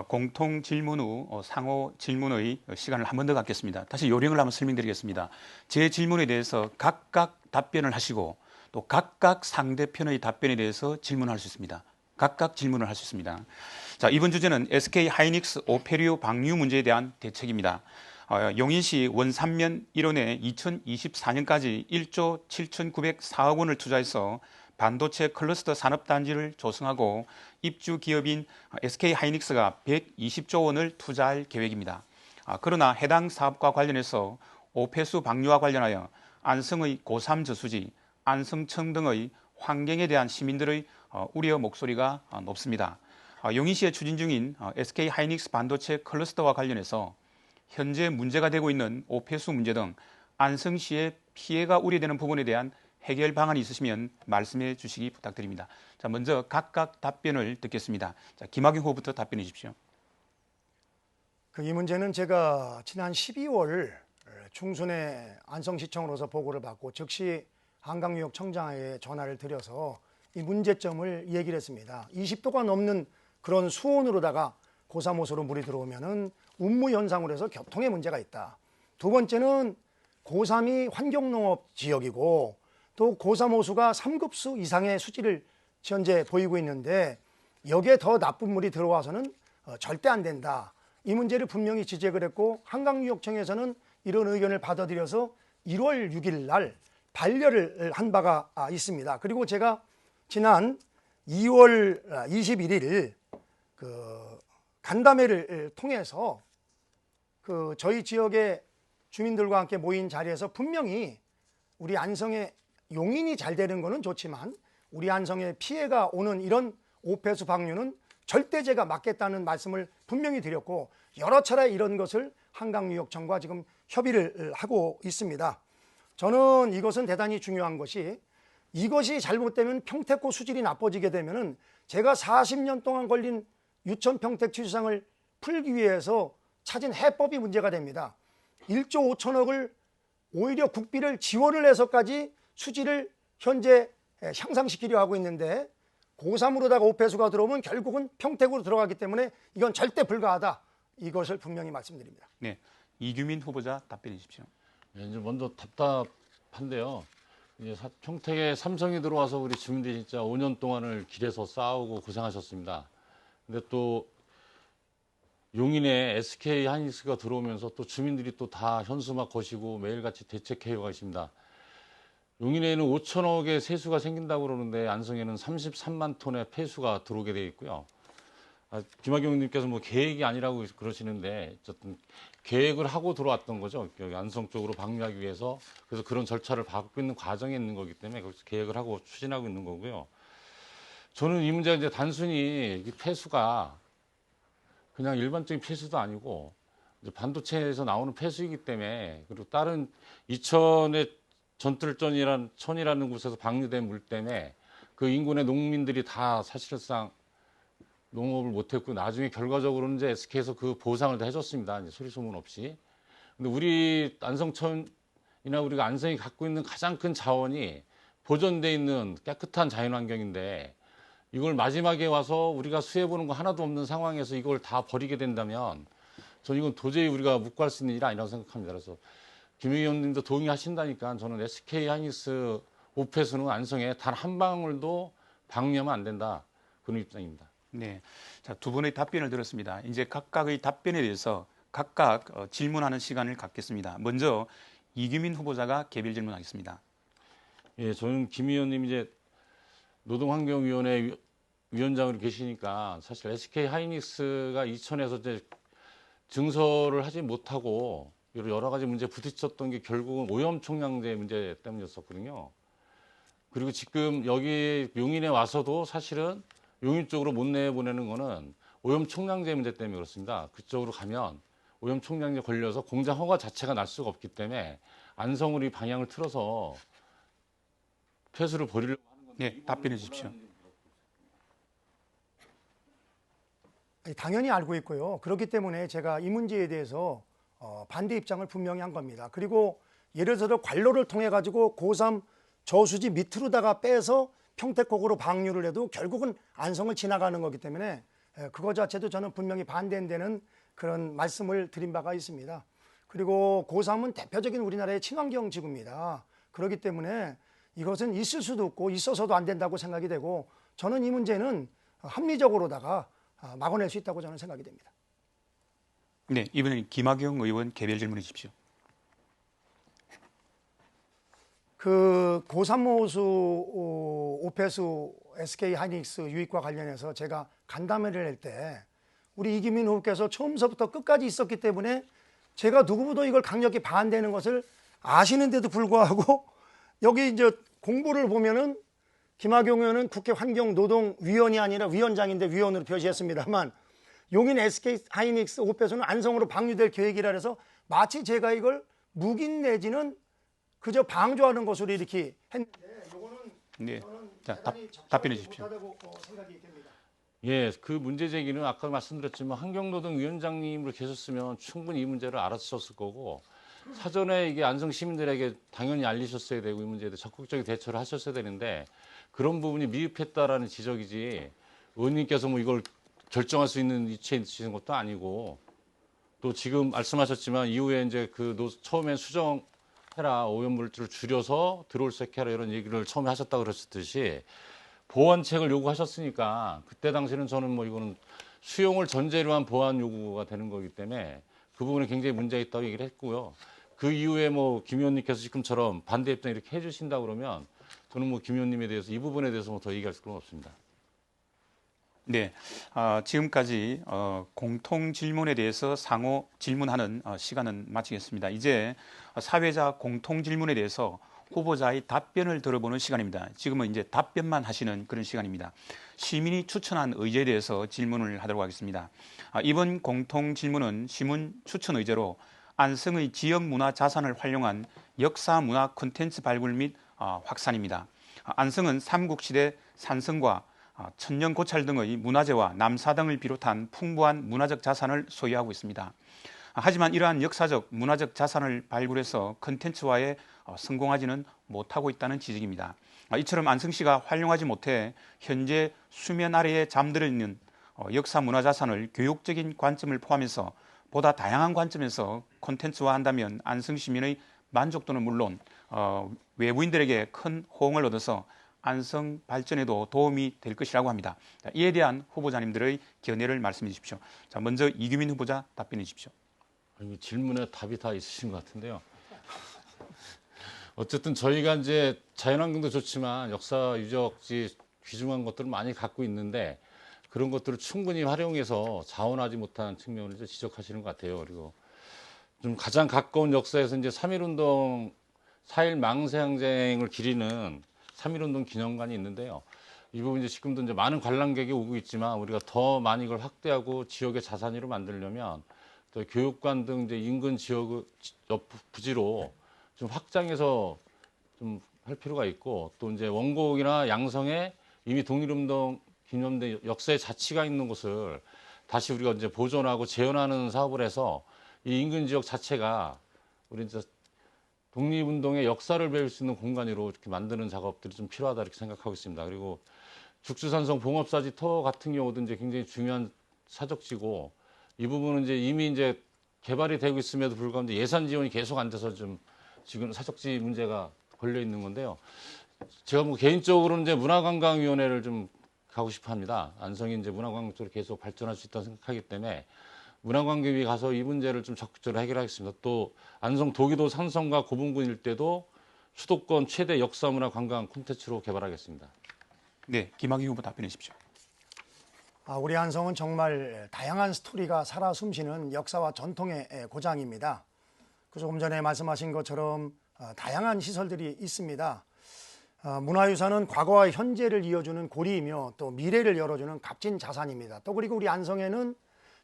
공통 질문 후 상호 질문의 시간을 한 번 더 갖겠습니다. 다시 요령을 한번 설명드리겠습니다. 제 질문에 대해서 각각 답변을 하시고 또 각각 상대편의 답변에 대해서 질문할 수 있습니다. 각각 질문을 할 수 있습니다. 자, 이번 주제는 SK 하이닉스 오페리오 방류 문제에 대한 대책입니다. 용인시 원산면 1원에 2024년까지 1조 7,904억 원을 투자해서 반도체 클러스터 산업단지를 조성하고 입주 기업인 SK 하이닉스가 120조 원을 투자할 계획입니다. 그러나 해당 사업과 관련해서 오폐수 방류와 관련하여 안성의 고3 저수지, 안성청 등의 환경에 대한 시민들의 우려 목소리가 높습니다. 용인시에 추진 중인 SK 하이닉스 반도체 클러스터와 관련해서 현재 문제가 되고 있는 오폐수 문제 등 안성시의 피해가 우려되는 부분에 대한 해결 방안이 있으시면 말씀해 주시기 부탁드립니다. 자, 먼저 각각 답변을 듣겠습니다. 자, 김학용 후보부터 답변해 주십시오. 이 문제는 제가 지난 12월 중순에 안성시청으로서 보고를 받고 즉시 한강유역청장에 전화를 드려서 이 문제점을 얘기를 했습니다. 20도가 넘는 그런 수온으로다가 고사모수로 물이 들어오면은 운무 현상으로 해서 교통에 문제가 있다. 두 번째는 고3이 환경농업 지역이고 또 고3호수가 3급수 이상의 수질을 현재 보이고 있는데 여기에 더 나쁜 물이 들어와서는 절대 안 된다. 이 문제를 분명히 지적을 했고 한강유역청에서는 이런 의견을 받아들여서 1월 6일 날 반려를 한 바가 있습니다. 그리고 제가 지난 2월 21일 간담회를 통해서 저희 지역의 주민들과 함께 모인 자리에서 분명히 우리 안성의 용인이 잘 되는 것은 좋지만 우리 안성에 피해가 오는 이런 오폐수 방류는 절대 제가 막겠다는 말씀을 분명히 드렸고 여러 차례 이런 것을 한강유역청과 지금 협의를 하고 있습니다. 저는 이것은 대단히 중요한 것이 이것이 잘못되면 평택고 수질이 나빠지게 되면은 제가 40년 동안 걸린 유천 평택 취수상을 풀기 위해서 찾은 해법이 문제가 됩니다. 1조 5천억을 오히려 국비를 지원을 해서까지 수질을 현재 향상시키려 하고 있는데 고3으로다가 오폐수가 들어오면 결국은 평택으로 들어가기 때문에 이건 절대 불가하다. 이것을 분명히 말씀드립니다. 네, 이규민 후보자 답변해 주십시오. 네, 이제 먼저 답답한데요. 이제 평택에 삼성이 들어와서 우리 주민들이 진짜 5년 동안을 길에서 싸우고 고생하셨습니다. 근데 또 용인에 SK 하이닉스가 들어오면서 또 주민들이 또 다 현수막 거시고 매일같이 대책해 가십니다. 용인에는 5천억의 세수가 생긴다고 그러는데 안성에는 33만 톤의 폐수가 들어오게 되어 있고요. 김학용 님께서 뭐 계획이 아니라고 그러시는데 어쨌든 계획을 하고 들어왔던 거죠. 여기 안성 쪽으로 방류하기 위해서. 그래서 그런 절차를 밟고 있는 과정에 있는 거기 때문에 거기서 계획을 하고 추진하고 있는 거고요. 저는 이 문제가 이제 단순히 폐수가 그냥 일반적인 폐수도 아니고 이제 반도체에서 나오는 폐수이기 때문에 그리고 다른 이천의 전뜰천이라는 곳에서 방류된 물 때문에 그 인근의 농민들이 다 사실상 농업을 못했고 나중에 결과적으로는 이제 SK에서 그 보상을 다 해줬습니다. 이제 소리 소문 없이. 근데 우리 안성천이나 우리가 안성이 갖고 있는 가장 큰 자원이 보존돼 있는 깨끗한 자연환경인데 이걸 마지막에 와서 우리가 수해보는 거 하나도 없는 상황에서 이걸 다 버리게 된다면 저는 이건 도저히 우리가 묵과할 수 있는 일이 아니라고 생각합니다. 그래서 김 의원님도 동의하신다니까 저는 SK 하이닉스 오폐수는 안성에 단 한 방울도 방류하면 안 된다. 그런 입장입니다. 네, 자, 두 분의 답변을 들었습니다. 이제 각각의 답변에 대해서 각각 질문하는 시간을 갖겠습니다. 먼저 이규민 후보자가 개별 질문하겠습니다. 예, 저는 김 의원님 이제 노동환경위원회 위원장으로 계시니까 사실 SK 하이닉스가 이천에서 이제 증설을 하지 못하고 여러 가지 문제에 부딪혔던 게 결국은 오염 총량제 문제 때문이었었거든요. 그리고 지금 여기 용인에 와서도 사실은 용인 쪽으로 못 내보내는 거는 오염 총량제 문제 때문에 그렇습니다. 그쪽으로 가면 오염 총량제 걸려서 공장 허가 자체가 날 수가 없기 때문에 안성으로 이 방향을 틀어서 폐수를 버리려고 하는 건데. 네, 답변해 주십시오. 당연히 알고 있고요. 그렇기 때문에 제가 이 문제에 대해서 반대 입장을 분명히 한 겁니다. 그리고 예를 들어 관로를 통해 가지고 고3 저수지 밑으로다가 빼서 평택곡으로 방류를 해도 결국은 안성을 지나가는 거기 때문에 그거 자체도 저는 분명히 반대되는 그런 말씀을 드린 바가 있습니다. 그리고 고3은 대표적인 우리나라의 친환경 지구입니다. 그렇기 때문에 이것은 있을 수도 없고 있어서도 안 된다고 생각이 되고, 저는 이 문제는 합리적으로다가 막아낼 수 있다고 저는 생각이 됩니다. 네, 이번엔 김학용 의원 개별 질문해 주십시오. 그 고산모수 오폐수 SK 하이닉스 유입과 관련해서 제가 간담회를 할 때 우리 이기민 후보께서 처음서부터 끝까지 있었기 때문에 제가 누구보다 이걸 강력히 반대하는 것을 아시는데도 불구하고 여기 이제 공보를 보면은 김학용 의원은 국회 환경노동위원이 아니라 위원장인데 위원으로 표시했습니다만, 용인 SK 하이닉스 오폐수는 안성으로 방류될 계획이라 해서 마치 제가 이걸 묵인 내지는 그저 방조하는 것으로 이렇게 했는데, 이거는 네, 저는 자, 대단히 답변해 적절하지 주십시오. 못하다고 생각이 됩니다. 예, 그 문제 제기는 아까 말씀드렸지만 환경노동위원장님을 계셨으면 충분히 이 문제를 알았었을 거고, 사전에 이게 안성 시민들에게 당연히 알리셨어야 되고 이 문제에 대해 적극적인 대처를 하셨어야 되는데 그런 부분이 미흡했다라는 지적이지, 의원님께서 뭐 이걸 결정할 수 있는 위치에 있으신 것도 아니고, 또 지금 말씀하셨지만 이후에 이제 처음엔 수정해라, 오염물질을 줄여서 들어올 수 있게 하라 이런 얘기를 처음에 하셨다고 그러셨듯이 보완책을 요구하셨으니까 그때 당시는 저는 뭐 이거는 수용을 전제로 한 보완 요구가 되는 거기 때문에 그 부분에 굉장히 문제가 있다고 얘기를 했고요. 그 이후에 뭐 김 의원님께서 지금처럼 반대 입장 이렇게 해주신다 그러면 저는 뭐 김 의원님에 대해서 이 부분에 대해서 뭐 더 얘기할 수는 없습니다. 네, 지금까지 공통 질문에 대해서 상호 질문하는 시간은 마치겠습니다. 이제 사회자 공통 질문에 대해서 후보자의 답변을 들어보는 시간입니다. 지금은 이제 답변만 하시는 그런 시간입니다. 시민이 추천한 의제에 대해서 질문을 하도록 하겠습니다. 이번 공통 질문은 시민 추천 의제로 안성의 지역 문화 자산을 활용한 역사 문화 콘텐츠 발굴 및 확산입니다. 안성은 삼국시대 산성과 천년 고찰 등의 문화재와 남사 등을 비롯한 풍부한 문화적 자산을 소유하고 있습니다. 하지만 이러한 역사적, 문화적 자산을 발굴해서 콘텐츠화에 성공하지는 못하고 있다는 지적입니다. 이처럼 안성시가 활용하지 못해 현재 수면 아래에 잠들어 있는 역사 문화 자산을 교육적인 관점을 포함해서 보다 다양한 관점에서 콘텐츠화한다면 안성 시민의 만족도는 물론 외부인들에게 큰 호응을 얻어서 안성 발전에도 도움이 될 것이라고 합니다. 이에 대한 후보자님들의 견해를 말씀해 주십시오. 자, 먼저 이규민 후보자 답변해 주십시오. 질문에 답이 다 있으신 것 같은데요. 어쨌든 저희가 이제 자연환경도 좋지만 역사 유적지 귀중한 것들을 많이 갖고 있는데 그런 것들을 충분히 활용해서 자원하지 못한 측면을 이제 지적하시는 것 같아요. 그리고 좀 가장 가까운 역사에서 이제 3.1운동 4.1 망세항쟁을 기리는 3.1운동 기념관이 있는데요. 이 부분 이제 지금도 이제 많은 관람객이 오고 있지만 우리가 더 많이 이걸 확대하고 지역의 자산으로 만들려면 또 교육관 등 이제 인근 지역 옆 부지로 좀 확장해서 좀 할 필요가 있고, 또 이제 원곡이나 양성에 이미 독립운동 기념대 역사의 자치가 있는 곳을 다시 우리가 이제 보존하고 재현하는 사업을 해서 이 인근 지역 자체가 우리 이제 독립운동의 역사를 배울 수 있는 공간으로 이렇게 만드는 작업들이 좀 필요하다 이렇게 생각하고 있습니다. 그리고 죽수산성 봉업사지 터 같은 경우도 이제 굉장히 중요한 사적지고, 이 부분은 이제 이미 이제 개발이 되고 있음에도 불구하고 예산 지원이 계속 안 돼서 좀 지금 사적지 문제가 걸려 있는 건데요. 제가 뭐 개인적으로는 이제 문화관광위원회를 좀 가고 싶어 합니다. 안성이 이제 문화관광 쪽으로 계속 발전할 수 있다고 생각하기 때문에 문화관광위 가서 이 문제를 좀 적극적으로 해결하겠습니다. 또 안성 도기도 산성과 고분군 일대도 수도권 최대 역사문화 관광 콘텐츠로 개발하겠습니다. 네, 김학의 후보 답변해 주십시오. 우리 안성은 정말 다양한 스토리가 살아 숨쉬는 역사와 전통의 고장입니다. 그래서 조금 전에 말씀하신 것처럼 다양한 시설들이 있습니다. 문화유산은 과거와 현재를 이어주는 고리이며 또 미래를 열어주는 값진 자산입니다. 또 그리고 우리 안성에는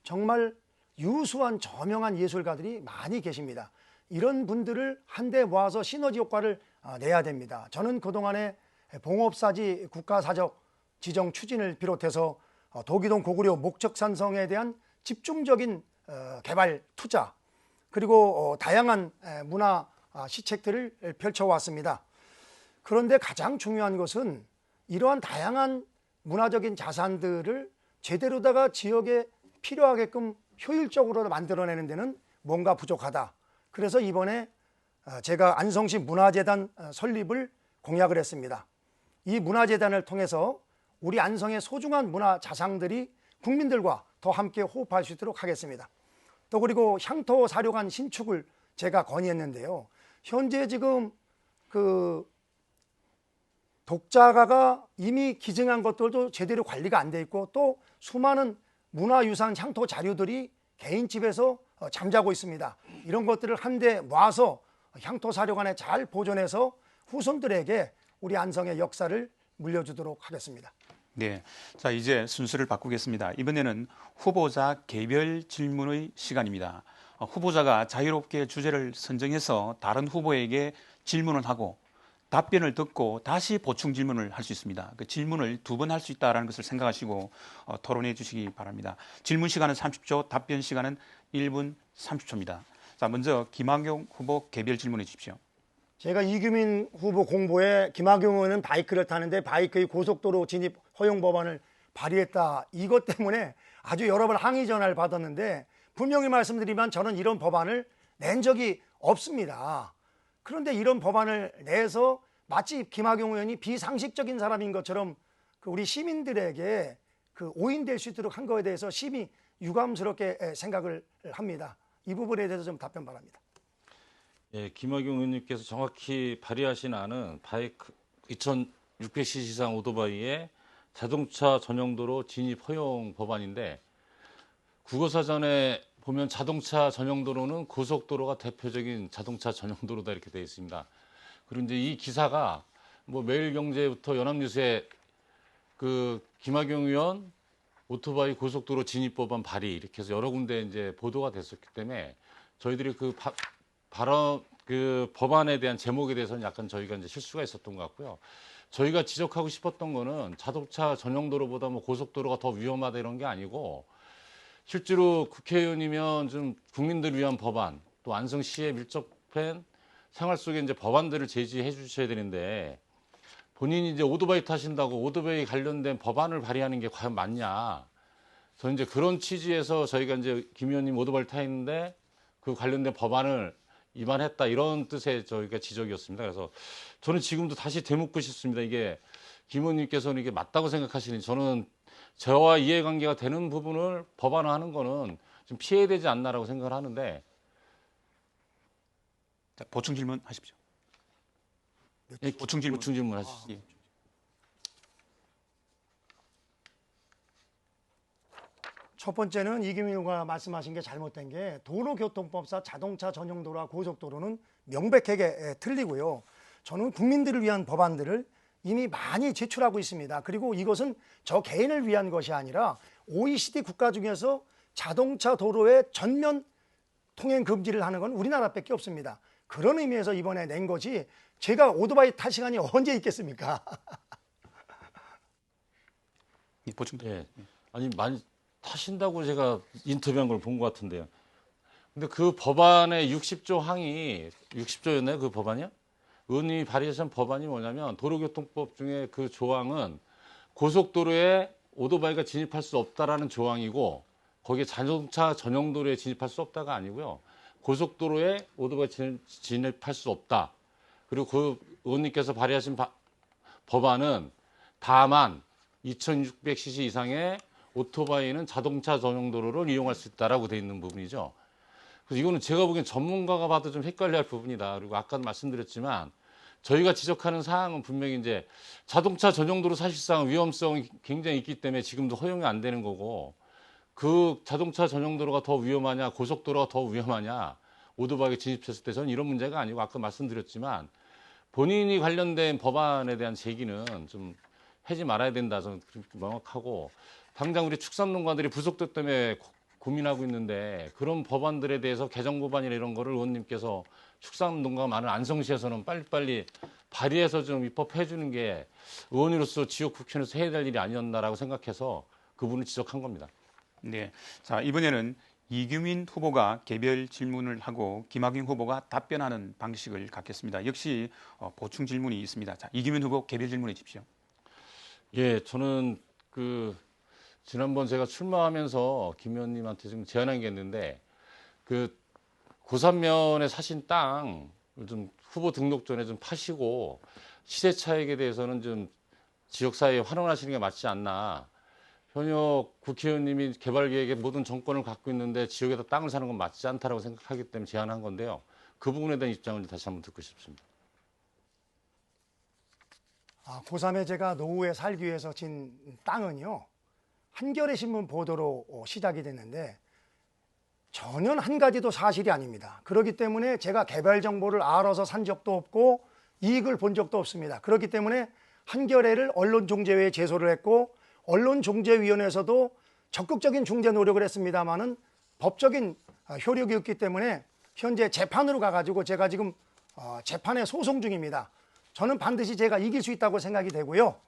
정말 유수한 저명한 예술가들이 많이 계십니다. 이런 분들을 한데 모아서 시너지 효과를 내야 됩니다. 저는 그동안에 봉업사지 국가사적 지정 추진을 비롯해서 도기동 고구려 목적산성에 대한 집중적인 개발 투자, 그리고 다양한 문화 시책들을 펼쳐왔습니다. 그런데 가장 중요한 것은 이러한 다양한 문화적인 자산들을 제대로다가 지역에 필요하게끔 효율적으로 만들어내는 데는 뭔가 부족하다. 그래서 이번에 제가 안성시 문화재단 설립을 공약을 했습니다. 이 문화재단을 통해서 우리 안성의 소중한 문화 자산들이 국민들과 더 함께 호흡할 수 있도록 하겠습니다. 또 그리고 향토 사료관 신축을 제가 건의했는데요. 현재 지금 그 독자가가 이미 기증한 것들도 제대로 관리가 안 돼 있고 또 수많은 문화유산 향토 자료들이 개인 집에서 잠자고 있습니다. 이런 것들을 한데 모아서 향토 사료관에 잘 보존해서 후손들에게 우리 안성의 역사를 물려주도록 하겠습니다. 네, 자 이제 순서를 바꾸겠습니다. 이번에는 후보자 개별 질문의 시간입니다. 후보자가 자유롭게 주제를 선정해서 다른 후보에게 질문을 하고 답변을 듣고 다시 보충 질문을 할 수 있습니다. 그 질문을 2번 할 수 있다는 것을 생각하시고 토론해 주시기 바랍니다. 질문 시간은 30초, 답변 시간은 1분 30초입니다. 자, 먼저 김학용 후보 개별 질문해 주십시오. 제가 이규민 후보 공보에 김학용 의원은 바이크를 타는데 바이크의 고속도로 진입 허용 법안을 발의했다. 이것 때문에 아주 여러 번 항의 전화를 받았는데 분명히 말씀드리면 저는 이런 법안을 낸 적이 없습니다. 그런데 이런 법안을 내서 마치 김학용 의원이 비상식적인 사람인 것처럼 우리 시민들에게 오인될 수 있도록 한 거에 대해서 심히 유감스럽게 생각을 합니다. 이 부분에 대해서 좀 답변 바랍니다. 예, 김학용 의원님께서 정확히 발의하신 안은 바이크 2600cc 이상 오토바이의 자동차 전용도로 진입 허용 법안인데 국어사전에 보면 자동차 전용도로는 고속도로가 대표적인 자동차 전용도로다 이렇게 되어 있습니다. 그리고 이제 이 기사가 뭐 매일경제부터 연합뉴스에 그 김학용 의원 오토바이 고속도로 진입 법안 발의 이렇게 해서 여러 군데 이제 보도가 됐었기 때문에 저희들이 그 법안에 대한 제목에 대해서는 약간 저희가 이제 실수가 있었던 것 같고요. 저희가 지적하고 싶었던 거는 자동차 전용도로보다 뭐 고속도로가 더 위험하다 이런 게 아니고 실제로 국회의원이면 좀 국민들을 위한 법안 또 안성시에 밀접한 생활 속에 이제 법안들을 제시해 주셔야 되는데 본인이 이제 오토바이 타신다고 오토바이 관련된 법안을 발의하는 게 과연 맞냐. 저는 이제 그런 취지에서 저희가 이제 김 의원님 오토바이를 타 있는데 그 관련된 법안을 위반했다 이런 뜻의 저희가 지적이었습니다. 그래서 저는 지금도 다시 되묻고 싶습니다. 이게 김 의원님께서는 이게 맞다고 생각하시는지 저는 저와 이해관계가 되는 부분을 법안화하는 거는 좀 피해야 되지 않나라고 생각을 하는데. 자, 보충 질문 하십시오. 예, 보충 질문 하시죠. 예. 첫 번째는 이규민 후보가 말씀하신 게 잘못된 게 도로교통법상 자동차 전용도로와 고속도로는 명백하게 틀리고요. 저는 국민들을 위한 법안들을 이미 많이 제출하고 있습니다. 그리고 이것은 저 개인을 위한 것이 아니라 OECD 국가 중에서 자동차 도로의 전면 통행 금지를 하는 건 우리나라밖에 없습니다. 그런 의미에서 이번에 낸 거지 제가 오토바이 탈 시간이 언제 있겠습니까? 예, 보충. 예. 아니 많이 타신다고 제가 인터뷰한 걸 본 것 같은데요. 근데 그 법안의 60조 항이 60조였나요? 그 법안이요? 의원님이 발의하신 법안이 뭐냐면 도로교통법 중에 그 조항은 고속도로에 오토바이가 진입할 수 없다라는 조항이고 거기에 자동차 전용도로에 진입할 수 없다가 아니고요. 고속도로에 오토바이 진입할 수 없다. 그리고 그 의원님께서 발의하신 법안은 다만 2600cc 이상의 오토바이는 자동차 전용도로를 이용할 수 있다라고 되어 있는 부분이죠. 그래서 이거는 제가 보기엔 전문가가 봐도 좀 헷갈려할 부분이다. 그리고 아까도 말씀드렸지만 저희가 지적하는 사항은 분명히 이제 자동차 전용도로 사실상 위험성이 굉장히 있기 때문에 지금도 허용이 안 되는 거고 그 자동차 전용도로가 더 위험하냐 고속도로가 더 위험하냐 오토바이가 진입했을 때 저는 이런 문제가 아니고 아까 말씀드렸지만 본인이 관련된 법안에 대한 제기는 좀 하지 말아야 된다. 저는 그렇게 명확하고 당장 우리 축산농가들이 부속도 때문에 고민하고 있는데 그런 법안들에 대해서 개정 법안이나 이런 거를 의원님께서 축산농가가 많은 안성시에서는 빨리빨리 발의해서 좀 입법해 주는 게 의원으로서 지역 국회의원에서 해야 될 일이 아니었나라고 생각해서 그 부분을 지적한 겁니다. 네. 자, 이번에는 이규민 후보가 개별 질문을 하고 김학용 후보가 답변하는 방식을 갖겠습니다. 역시 보충 질문이 있습니다. 자, 이규민 후보 개별 질문해 주십시오. 예, 저는 지난번 제가 출마하면서 김 의원님한테 좀 제안한 게 있는데 고산면에 사신 땅을 좀 후보 등록 전에 좀 파시고 시세 차익에 대해서는 좀 지역사회에 환원하시는 게 맞지 않나. 현역 국회의원님이 개발계획에 모든 정권을 갖고 있는데 지역에다 땅을 사는 건 맞지 않다라고 생각하기 때문에 제안한 건데요. 그 부분에 대한 입장을 다시 한번 듣고 싶습니다. 고3에 제가 노후에 살기 위해서 진 땅은요, 한겨레 신문 보도로 시작이 됐는데 전혀 한 가지도 사실이 아닙니다. 그렇기 때문에 제가 개발 정보를 알아서 산 적도 없고 이익을 본 적도 없습니다. 그렇기 때문에 한겨레를 언론중재회에 제소를 했고 언론중재위원회에서도 적극적인 중재 노력을 했습니다마는 법적인 효력이 없기 때문에 현재 재판으로 가가지고 제가 지금 재판에 소송 중입니다. 저는 반드시 제가 이길 수 있다고 생각이 되고요.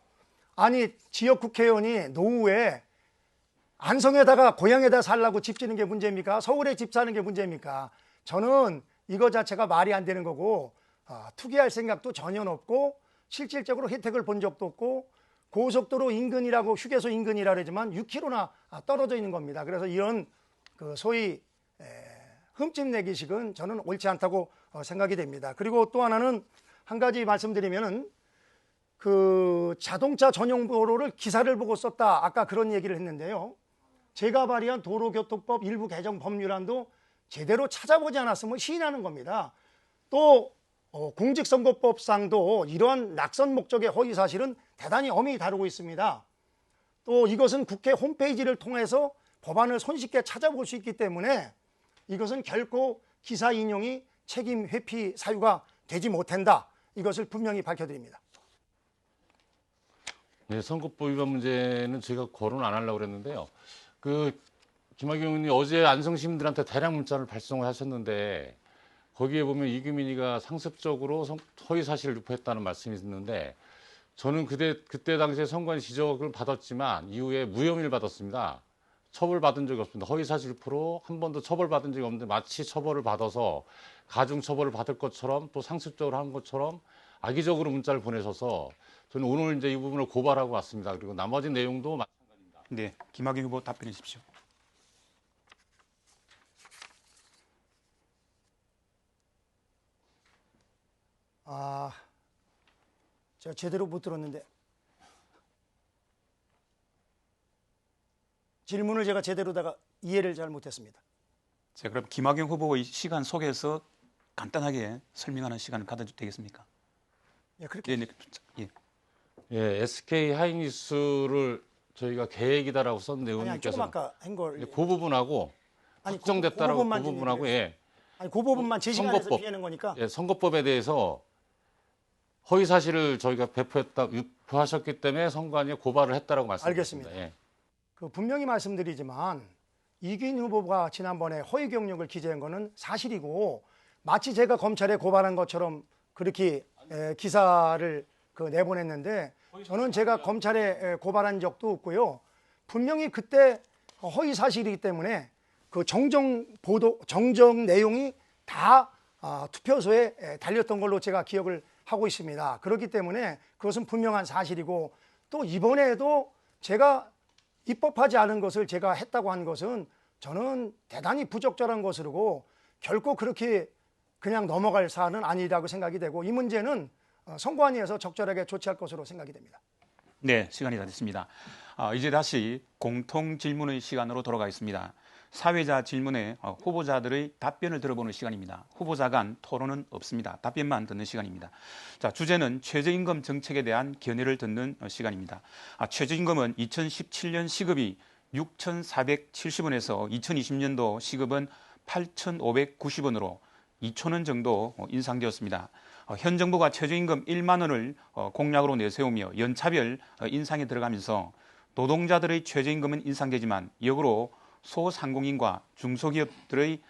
아니, 지역 국회의원이 노후에 안성에다가 고향에다 살라고 집 지는 게 문제입니까? 서울에 집 사는 게 문제입니까? 저는 이거 자체가 말이 안 되는 거고 투기할 생각도 전혀 없고 실질적으로 혜택을 본 적도 없고 고속도로 인근이라고 휴게소 인근이라 그러지만 6km나 떨어져 있는 겁니다. 그래서 이런 소위 흠집 내기식은 저는 옳지 않다고 생각이 됩니다. 그리고 또 하나는 한 가지 말씀드리면은 자동차 전용 도로를 기사를 보고 썼다. 아까 그런 얘기를 했는데요. 제가 발의한 도로교통법 일부 개정 법률안도 제대로 찾아보지 않았으면 시인하는 겁니다. 또 공직선거법상도 이러한 낙선 목적의 허위 사실은 대단히 엄히 다루고 있습니다. 또 이것은 국회 홈페이지를 통해서 법안을 손쉽게 찾아볼 수 있기 때문에 이것은 결코 기사 인용이 책임 회피 사유가 되지 못한다. 이것을 분명히 밝혀드립니다. 네, 선거법 위반 문제는 제가 거론 안 하려고 그랬는데요. 김학용 의원님 어제 안성 시민들한테 대량 문자를 발송하셨는데 거기에 보면 이규민이가 상습적으로 허위 사실을 유포했다는 말씀이 있는데 저는 그때 당시에 선관 지적을 받았지만 이후에 무혐의를 받았습니다. 처벌받은 적이 없습니다. 허위 사실 유포로 한 번도 처벌받은 적이 없는데 마치 처벌을 받아서 가중 처벌을 받을 것처럼 또 상습적으로 한 것처럼 악의적으로 문자를 보내셔서 저는 오늘 이제 이 부분을 고발하고 왔습니다. 그리고 나머지 내용도 마찬가지입니다. 네, 김학용 후보 답변해 주십시오. 제가 제대로 못 들었는데 질문을 제가 제대로다가 이해를 잘 못했습니다. 자, 그럼 김학용 후보의 시간 속에서 간단하게 설명하는 시간을 가져도 되겠습니까? 예, 그렇게. 네, 예. 예, SK 하이닉스를 저희가 계획이다라고 썼는데 아니, 조금 의원님께서 아까 한 걸. 그 부분하고 아니, 확정됐다라고 부분만 그 부분하고 예, 아니, 그 부분만 제 시간에서 선거법. 피하는 거니까. 예, 선거법에 대해서 허위 사실을 저희가 유포하셨기 때문에 선관위에 고발을 했다라고 말씀드렸습니다. 알겠습니다. 예. 분명히 말씀드리지만 이규민 후보가 지난번에 허위 경력을 기재한 거는 사실이고 마치 제가 검찰에 고발한 것처럼 그렇게 기사를 내보냈는데 저는 제가 검찰에 고발한 적도 없고요. 분명히 그때 허위 사실이기 때문에 그 정정 내용이 다 투표소에 달렸던 걸로 제가 기억을 하고 있습니다. 그렇기 때문에 그것은 분명한 사실이고 또 이번에도 제가 입법하지 않은 것을 제가 했다고 한 것은 저는 대단히 부적절한 것이고 결코 그렇게 그냥 넘어갈 사안은 아니라고 생각이 되고 이 문제는 선관위에서 적절하게 조치할 것으로 생각이 됩니다. 네, 시간이 다 됐습니다. 이제 다시 공통 질문의 시간으로 돌아가겠습니다. 사회자 질문에 후보자들의 답변을 들어보는 시간입니다. 후보자 간 토론은 없습니다. 답변만 듣는 시간입니다. 자, 주제는 최저임금 정책에 대한 견해를 듣는 시간입니다. 최저임금은 2017년 시급이 6,470원에서 2020년도 시급은 8,590원으로 2,000원 정도 인상되었습니다. 현 정부가 최저임금 1만 원을 공약으로 내세우며 연차별 인상에 들어가면서 노동자들의 최저임금은 인상되지만 역으로 소상공인과 중소기업들의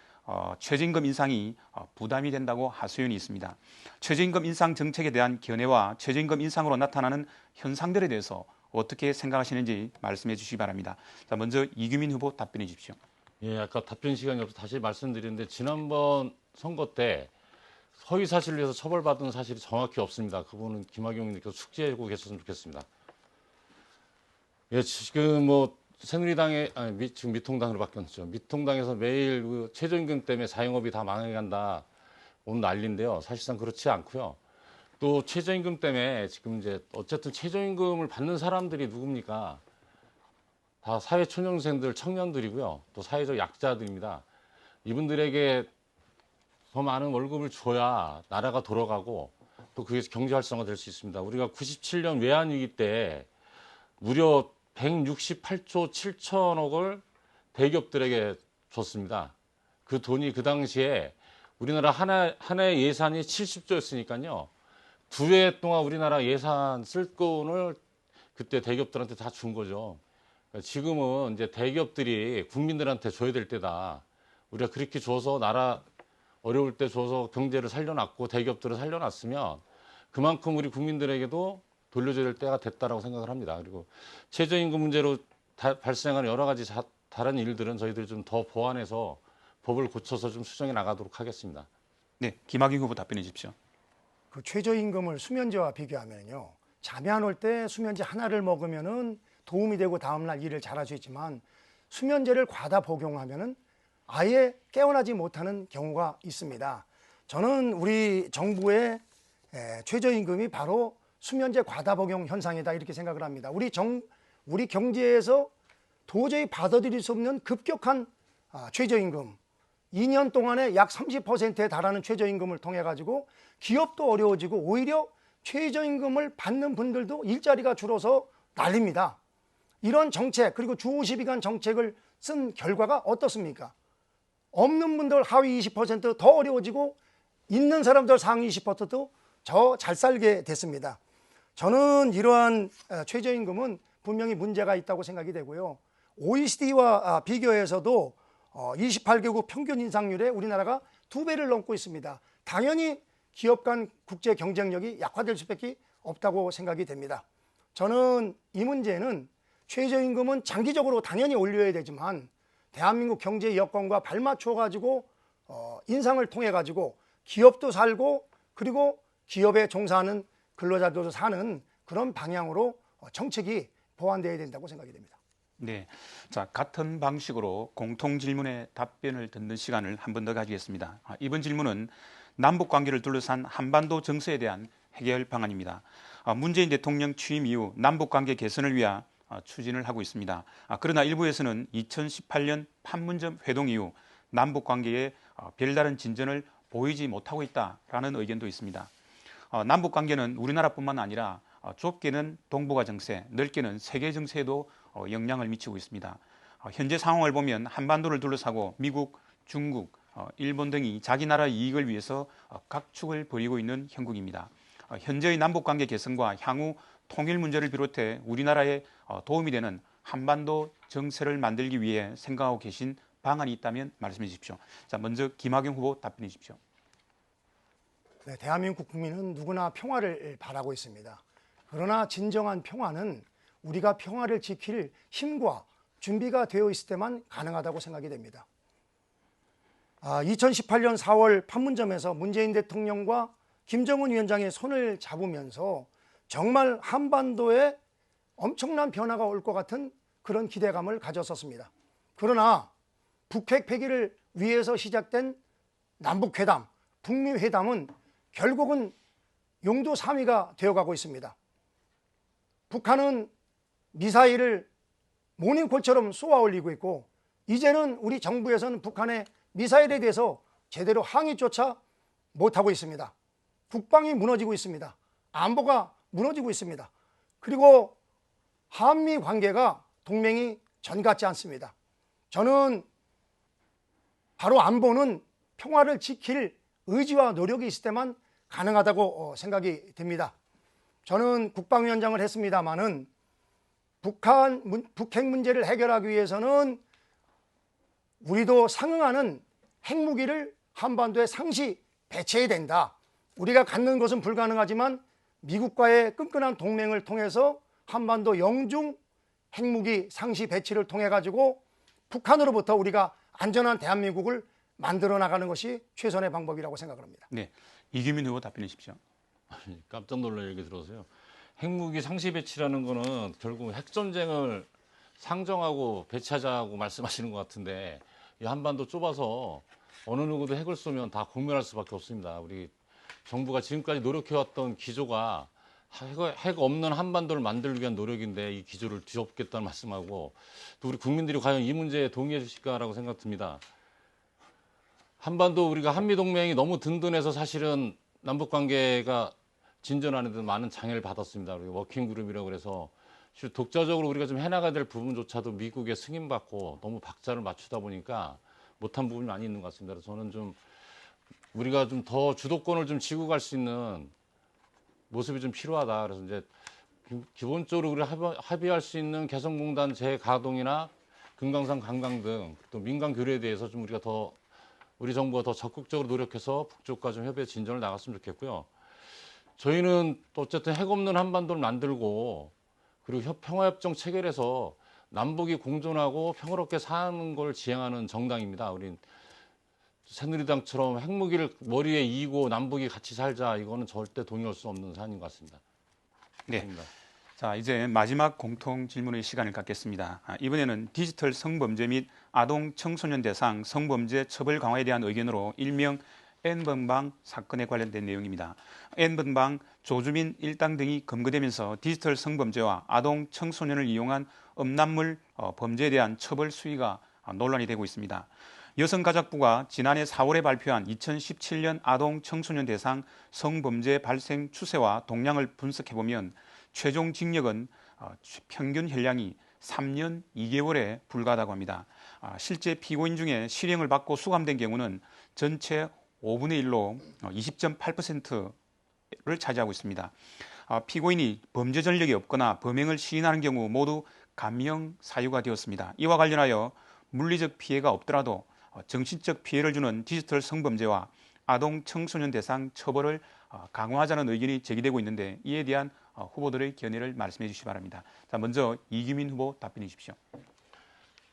최저임금 인상이 부담이 된다고 하소연이 있습니다. 최저임금 인상 정책에 대한 견해와 최저임금 인상으로 나타나는 현상들에 대해서 어떻게 생각하시는지 말씀해 주시기 바랍니다. 자, 먼저 이규민 후보 답변해 주십시오. 예, 아까 답변 시간이 없어서 다시 말씀드리는데 지난번 선거 때 허위 사실을 위해서 처벌받은 사실이 정확히 없습니다. 그 부분은 김학용 의원님께서 숙지하고 계셨으면 좋겠습니다. 예, 지금 뭐 새누리당에 지금 미통당으로 바뀌었죠. 미통당에서 매일 그 최저임금 때문에 자영업이 다 망해간다 오늘 난리인데요. 사실상 그렇지 않고요. 또 최저임금 때문에 지금 이제 어쨌든 최저임금을 받는 사람들이 누굽니까? 다 사회초년생들, 청년들이고요. 또 사회적 약자들입니다. 이분들에게 더 많은 월급을 줘야 나라가 돌아가고 또 그게 경제 활성화 될 수 있습니다. 우리가 97년 외환위기 때 무려 168조 7천억을 대기업들에게 줬습니다. 그 돈이 그 당시에 우리나라 한 해 예산이 70조였으니까요. 2해 동안 우리나라 예산 쓸 돈을 그때 대기업들한테 다 준 거죠. 지금은 이제 대기업들이 국민들한테 줘야 될 때다. 우리가 그렇게 줘서 나라 어려울 때 줘서 경제를 살려놨고 대기업들을 살려놨으면 그만큼 우리 국민들에게도 돌려줘야 될 때가 됐다라고 생각을 합니다. 그리고 최저임금 문제로 발생하는 여러 가지 다른 일들은 저희들이 좀 더 보완해서 법을 고쳐서 좀 수정해 나가도록 하겠습니다. 네, 김학용 후보 답변해 주십시오. 그 최저임금을 수면제와 비교하면요. 잠이 안 올 때 수면제 하나를 먹으면은 도움이 되고 다음날 일을 잘할 수 있지만 수면제를 과다 복용하면은 아예 깨어나지 못하는 경우가 있습니다. 저는 우리 정부의 최저임금이 바로 수면제 과다 복용 현상이다 이렇게 생각을 합니다. 우리 경제에서 도저히 받아들일 수 없는 급격한 최저임금, 2년 동안에 약 30%에 달하는 최저임금을 통해 가지고 기업도 어려워지고 오히려 최저임금을 받는 분들도 일자리가 줄어서 난립니다. 이런 정책 그리고 주 52시간 정책을 쓴 결과가 어떻습니까? 없는 분들 하위 20%더 어려워지고 있는 사람들 상위 20%도 더 잘 살게 됐습니다. 저는 이러한 최저임금은 분명히 문제가 있다고 생각이 되고요. OECD와 비교해서도 28개국 평균 인상률에 우리나라가 2배를 넘고 있습니다. 당연히 기업 간 국제 경쟁력이 약화될 수밖에 없다고 생각이 됩니다. 저는 이 문제는 최저임금은 장기적으로 당연히 올려야 되지만 대한민국 경제 여건과 발맞춰 가지고 인상을 통해 가지고 기업도 살고 그리고 기업에 종사하는 근로자들도 사는 그런 방향으로 정책이 보완되어야 된다고 생각이 됩니다. 네, 자 같은 방식으로 공통 질문에 답변을 듣는 시간을 한 번 더 가지겠습니다. 이번 질문은 남북 관계를 둘러싼 한반도 정세에 대한 해결 방안입니다. 문재인 대통령 취임 이후 남북 관계 개선을 위한 추진을 하고 있습니다. 그러나 일부에서는 2018년 판문점 회동 이후 남북 관계에 별다른 진전을 보이지 못하고 있다라는 의견도 있습니다. 남북 관계는 우리나라뿐만 아니라 좁게는 동북아 정세, 넓게는 세계 정세에도 영향을 미치고 있습니다. 현재 상황을 보면 한반도를 둘러싸고 미국, 중국, 일본 등이 자기 나라 이익을 위해서 각축을 벌이고 있는 형국입니다. 현재의 남북 관계 개선과 향후 통일 문제를 비롯해 우리나라에 도움이 되는 한반도 정세를 만들기 위해 생각하고 계신 방안이 있다면 말씀해 주십시오. 자, 먼저 김학용 후보 답변해 주십시오. 네, 대한민국 국민은 누구나 평화를 바라고 있습니다. 그러나 진정한 평화는 우리가 평화를 지킬 힘과 준비가 되어 있을 때만 가능하다고 생각이 됩니다. 2018년 4월 판문점에서 문재인 대통령과 김정은 위원장의 손을 잡으면서 정말 한반도에 엄청난 변화가 올 것 같은 그런 기대감을 가졌었습니다. 그러나 북핵 폐기를 위해서 시작된 남북회담, 북미회담은 결국은 용도 3위가 되어가고 있습니다. 북한은 미사일을 모닝콜처럼 쏘아 올리고 있고 이제는 우리 정부에서는 북한의 미사일에 대해서 제대로 항의조차 못하고 있습니다. 국방이 무너지고 있습니다. 안보가 무너지고 있습니다. 그리고 한미 관계가 동맹이 전 같지 않습니다. 저는 바로 안보는 평화를 지킬 의지와 노력이 있을 때만 가능하다고 생각이 됩니다. 저는 국방위원장을 했습니다마는 북핵 문제를 해결하기 위해서는 우리도 상응하는 핵무기를 한반도에 상시 배치해야 된다. 우리가 갖는 것은 불가능하지만 미국과의 끈끈한 동맹을 통해서 한반도 영중 핵무기 상시 배치를 통해 가지고 북한으로부터 우리가 안전한 대한민국을 만들어 나가는 것이 최선의 방법이라고 생각을 합니다. 네, 이규민 후보 답변해 주십시오. 깜짝 놀랄 얘기 들어서요. 핵무기 상시 배치라는 거는 결국 핵전쟁을 상정하고 배치하자고 말씀하시는 것 같은데, 이 한반도 좁아서 어느 누구도 핵을 쏘면 다 공멸할 수밖에 없습니다. 우리 정부가 지금까지 노력해왔던 기조가 핵 없는 한반도를 만들기 위한 노력인데, 이 기조를 뒤엎겠다는 말씀하고, 또 우리 국민들이 과연 이 문제에 동의해 주실까라고 생각됩니다. 한반도 우리가 한미동맹이 너무 든든해서 사실은 남북관계가 진전하는 데 많은 장애를 받았습니다. 우리 워킹그룹이라고 그래서 사실 독자적으로 우리가 좀 해나가야 될 부분조차도 미국의 승인받고 너무 박자를 맞추다 보니까 못한 부분이 많이 있는 것 같습니다. 그래서 저는 좀 우리가 좀 더 주도권을 좀 쥐고 갈 수 있는 모습이 좀 필요하다. 그래서 이제 기본적으로 우리 합의할 수 있는 개성공단 재가동이나 금강산 관광 등 또 민간 교류에 대해서 좀 우리가 더 우리 정부가 더 적극적으로 노력해서 북쪽과 좀 협의 진전을 나갔으면 좋겠고요. 저희는 또 어쨌든 핵 없는 한반도를 만들고 그리고 평화협정 체결해서 남북이 공존하고 평화롭게 사는 걸 지향하는 정당입니다. 우린 새누리당처럼 핵무기를 머리에 이고 남북이 같이 살자, 이거는 절대 동의할 수 없는 사안인 것 같습니다. 네. 감사합니다. 자, 이제 마지막 공통 질문의 시간을 갖겠습니다. 이번에는 디지털 성범죄 및 아동 청소년 대상 성범죄 처벌 강화에 대한 의견으로 일명 N번방 사건에 관련된 내용입니다. N번방, 조주민 일당 등이 검거되면서 디지털 성범죄와 아동 청소년을 이용한 음란물 범죄에 대한 처벌 수위가 논란이 되고 있습니다. 여성가족부가 지난해 4월에 발표한 2017년 아동 청소년 대상 성범죄 발생 추세와 동향을 분석해보면 최종 징역은 평균 형량이 3년 2개월에 불과하다고 합니다. 실제 피고인 중에 실형을 받고 수감된 경우는 전체 5분의 1로 20.8%를 차지하고 있습니다. 피고인이 범죄 전력이 없거나 범행을 시인하는 경우 모두 감형 사유가 되었습니다. 이와 관련하여 물리적 피해가 없더라도 정신적 피해를 주는 디지털 성범죄와 아동 청소년 대상 처벌을 강화하자는 의견이 제기되고 있는데, 이에 대한 후보들의 견해를 말씀해 주시기 바랍니다. 자, 먼저 이규민 후보 답변해 주십시오.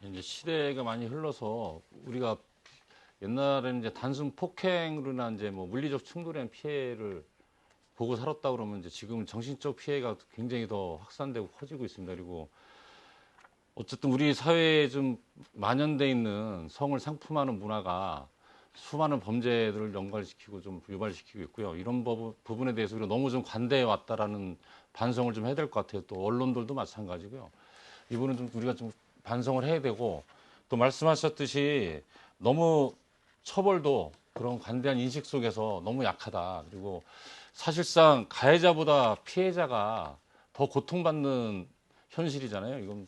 이제 시대가 많이 흘러서 우리가 옛날에는 이제 단순 폭행으로나 이제 뭐 물리적 충돌에 대한 피해를 보고 살았다 그러면 이제 지금은 정신적 피해가 굉장히 더 확산되고 커지고 있습니다. 그리고 어쨌든 우리 사회에 좀 만연돼 있는 성을 상품하는 문화가 수많은 범죄들을 연관시키고 좀 유발시키고 있고요. 이런 부분에 대해서 우리가 너무 좀 관대해 왔다라는 반성을 좀 해야 될 것 같아요. 또 언론들도 마찬가지고요. 이 부분은 좀 우리가 좀 반성을 해야 되고, 또 말씀하셨듯이 너무 처벌도 그런 관대한 인식 속에서 너무 약하다. 그리고 사실상 가해자보다 피해자가 더 고통받는 현실이잖아요. 이건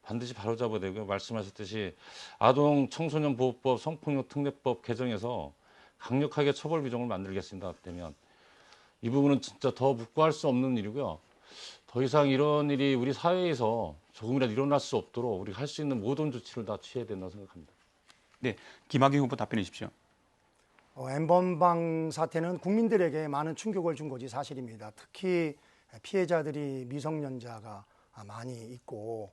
반드시 바로잡아야 되고요. 말씀하셨듯이 아동 청소년 보호법, 성폭력 특례법 개정해서 강력하게 처벌 규정을 만들겠습니다. 되면 이 부분은 진짜 더 묵고할 수 없는 일이고요. 더 이상 이런 일이 우리 사회에서 조금이라도 일어날 수 없도록 우리가 할 수 있는 모든 조치를 다 취해야 된다고 생각합니다. 네, 김학의 후보 답변해 주십시오. N번방 사태는 국민들에게 많은 충격을 준 것이 사실입니다. 특히 피해자들이 미성년자가 많이 있고,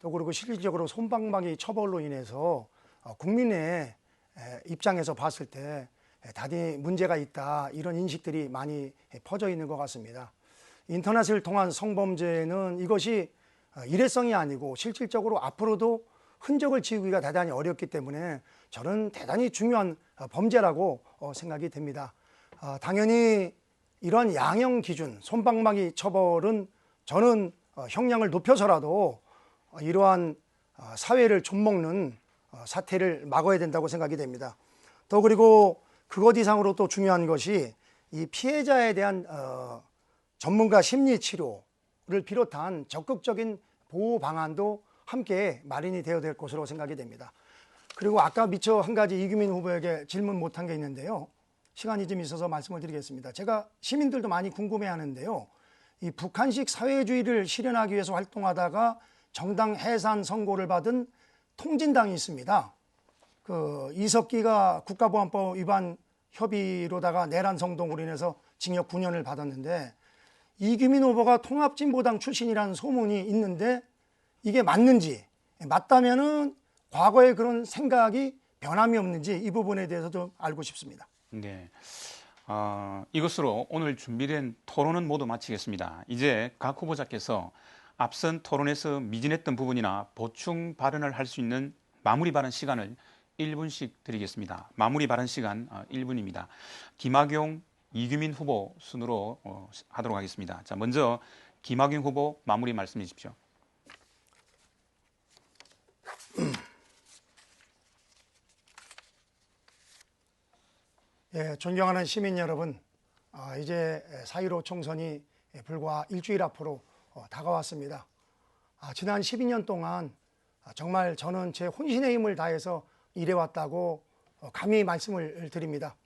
또 그리고 실질적으로 솜방망이 처벌로 인해서 국민의 입장에서 봤을 때 다들 문제가 있다, 이런 인식들이 많이 퍼져 있는 것 같습니다. 인터넷을 통한 성범죄는 이것이 일회성이 아니고 실질적으로 앞으로도 흔적을 지우기가 대단히 어렵기 때문에 저는 대단히 중요한 범죄라고 생각이 됩니다. 당연히 이러한 양형 기준, 솜방망이 처벌은 저는 형량을 높여서라도 이러한 사회를 좀먹는 사태를 막아야 된다고 생각이 됩니다. 또 그리고 그것 이상으로 또 중요한 것이 이 피해자에 대한 전문가 심리 치료를 비롯한 적극적인 보호 방안도 함께 마련이 되어야 될 것으로 생각이 됩니다. 그리고 아까 미처 한 가지 이규민 후보에게 질문 못한 게 있는데요. 시간이 좀 있어서 말씀을 드리겠습니다. 제가 시민들도 많이 궁금해하는데요. 이 북한식 사회주의를 실현하기 위해서 활동하다가 정당 해산 선고를 받은 통진당이 있습니다. 이석기가 국가보안법 위반 협의로다가 내란 성동으로 인해서 징역 9년을 받았는데, 이규민 후보가 통합진보당 출신이라는 소문이 있는데 이게 맞는지, 맞다면은 과거에 그런 생각이 변함이 없는지 이 부분에 대해서 좀 알고 싶습니다. 네. 이것으로 오늘 준비된 토론은 모두 마치겠습니다. 이제 각 후보자께서 앞선 토론에서 미진했던 부분이나 보충 발언을 할 수 있는 마무리 발언 시간을 1분씩 드리겠습니다. 마무리 발언 시간 1분입니다. 김학용, 이규민 후보 순으로 하도록 하겠습니다. 자, 먼저 김학용 후보 마무리 말씀해 주십시오. 예, 존경하는 시민 여러분, 이제 4.15 총선이 불과 일주일 앞으로 다가왔습니다. 지난 12년 동안 정말 저는 제 혼신의 힘을 다해서 일해왔다고 감히 말씀을 드립니다.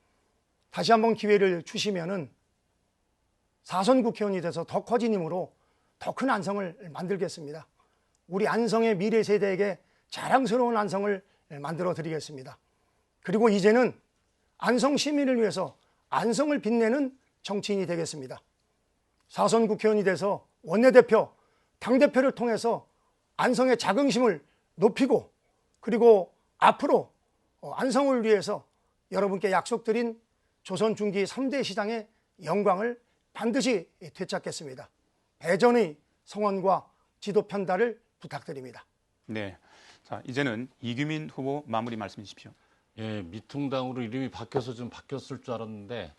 다시 한번 기회를 주시면은 4선 국회의원이 돼서 더 커진 힘으로 더 큰 안성을 만들겠습니다. 우리 안성의 미래 세대에게 자랑스러운 안성을 만들어 드리겠습니다. 그리고 이제는 안성 시민을 위해서 안성을 빛내는 정치인이 되겠습니다. 4선 국회의원이 돼서 원내대표, 당대표를 통해서 안성의 자긍심을 높이고 그리고 앞으로 안성을 위해서 여러분께 약속드린 조선 중기 3대 시장의 영광을 반드시 되찾겠습니다. 대전의 성원과 지도 편달을 부탁드립니다. 네. 자, 이제는 이규민 후보 마무리 말씀해 주십시오. 예, 미통당으로 이름이 바뀌어서 좀 바뀌었을 줄 알았는데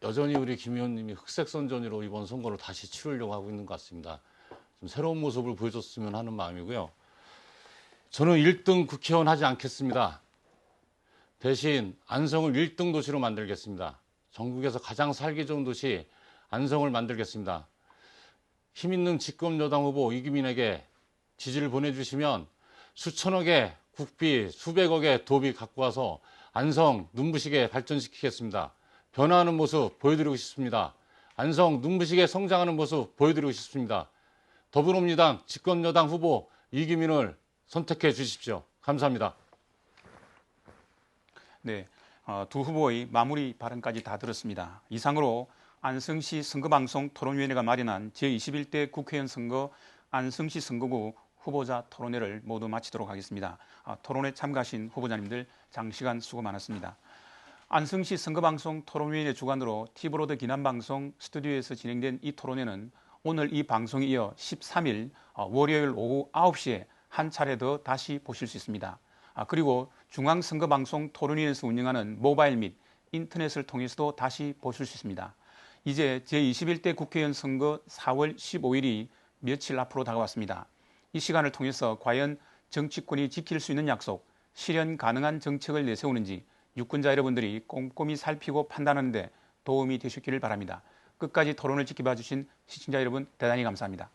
여전히 우리 김 의원님이 흑색 선전으로 이번 선거를 다시 치르려고 하고 있는 것 같습니다. 좀 새로운 모습을 보여줬으면 하는 마음이고요. 저는 1등 국회의원 하지 않겠습니다. 대신 안성을 1등 도시로 만들겠습니다. 전국에서 가장 살기 좋은 도시 안성을 만들겠습니다. 힘있는 집권여당 후보 이규민에게 지지를 보내주시면 수천억의 국비, 수백억의 도비 갖고 와서 안성 눈부시게 발전시키겠습니다. 변화하는 모습 보여드리고 싶습니다. 안성 눈부시게 성장하는 모습 보여드리고 싶습니다. 더불어민주당 집권여당 후보 이규민을 선택해 주십시오. 감사합니다. 네, 두 후보의 마무리 발언까지 다 들었습니다. 이상으로 안성시 선거방송 토론위원회가 마련한 제21대 국회의원 선거 안성시 선거구 후보자 토론회를 모두 마치도록 하겠습니다. 토론에 참가하신 후보자님들 장시간 수고 많았습니다. 안성시 선거방송 토론위원회 주관으로 티브로드 기남방송 스튜디오에서 진행된 이 토론회는 오늘 이 방송에 이어 13일 월요일 오후 9시에 한 차례 더 다시 보실 수 있습니다. 그리고 중앙선거방송 토론위에서 운영하는 모바일 및 인터넷을 통해서도 다시 보실 수 있습니다. 이제 제21대 국회의원 선거 4월 15일이 며칠 앞으로 다가왔습니다. 이 시간을 통해서 과연 정치권이 지킬 수 있는 약속, 실현 가능한 정책을 내세우는지 유권자 여러분들이 꼼꼼히 살피고 판단하는 데 도움이 되셨기를 바랍니다. 끝까지 토론을 지켜봐 주신 시청자 여러분 대단히 감사합니다.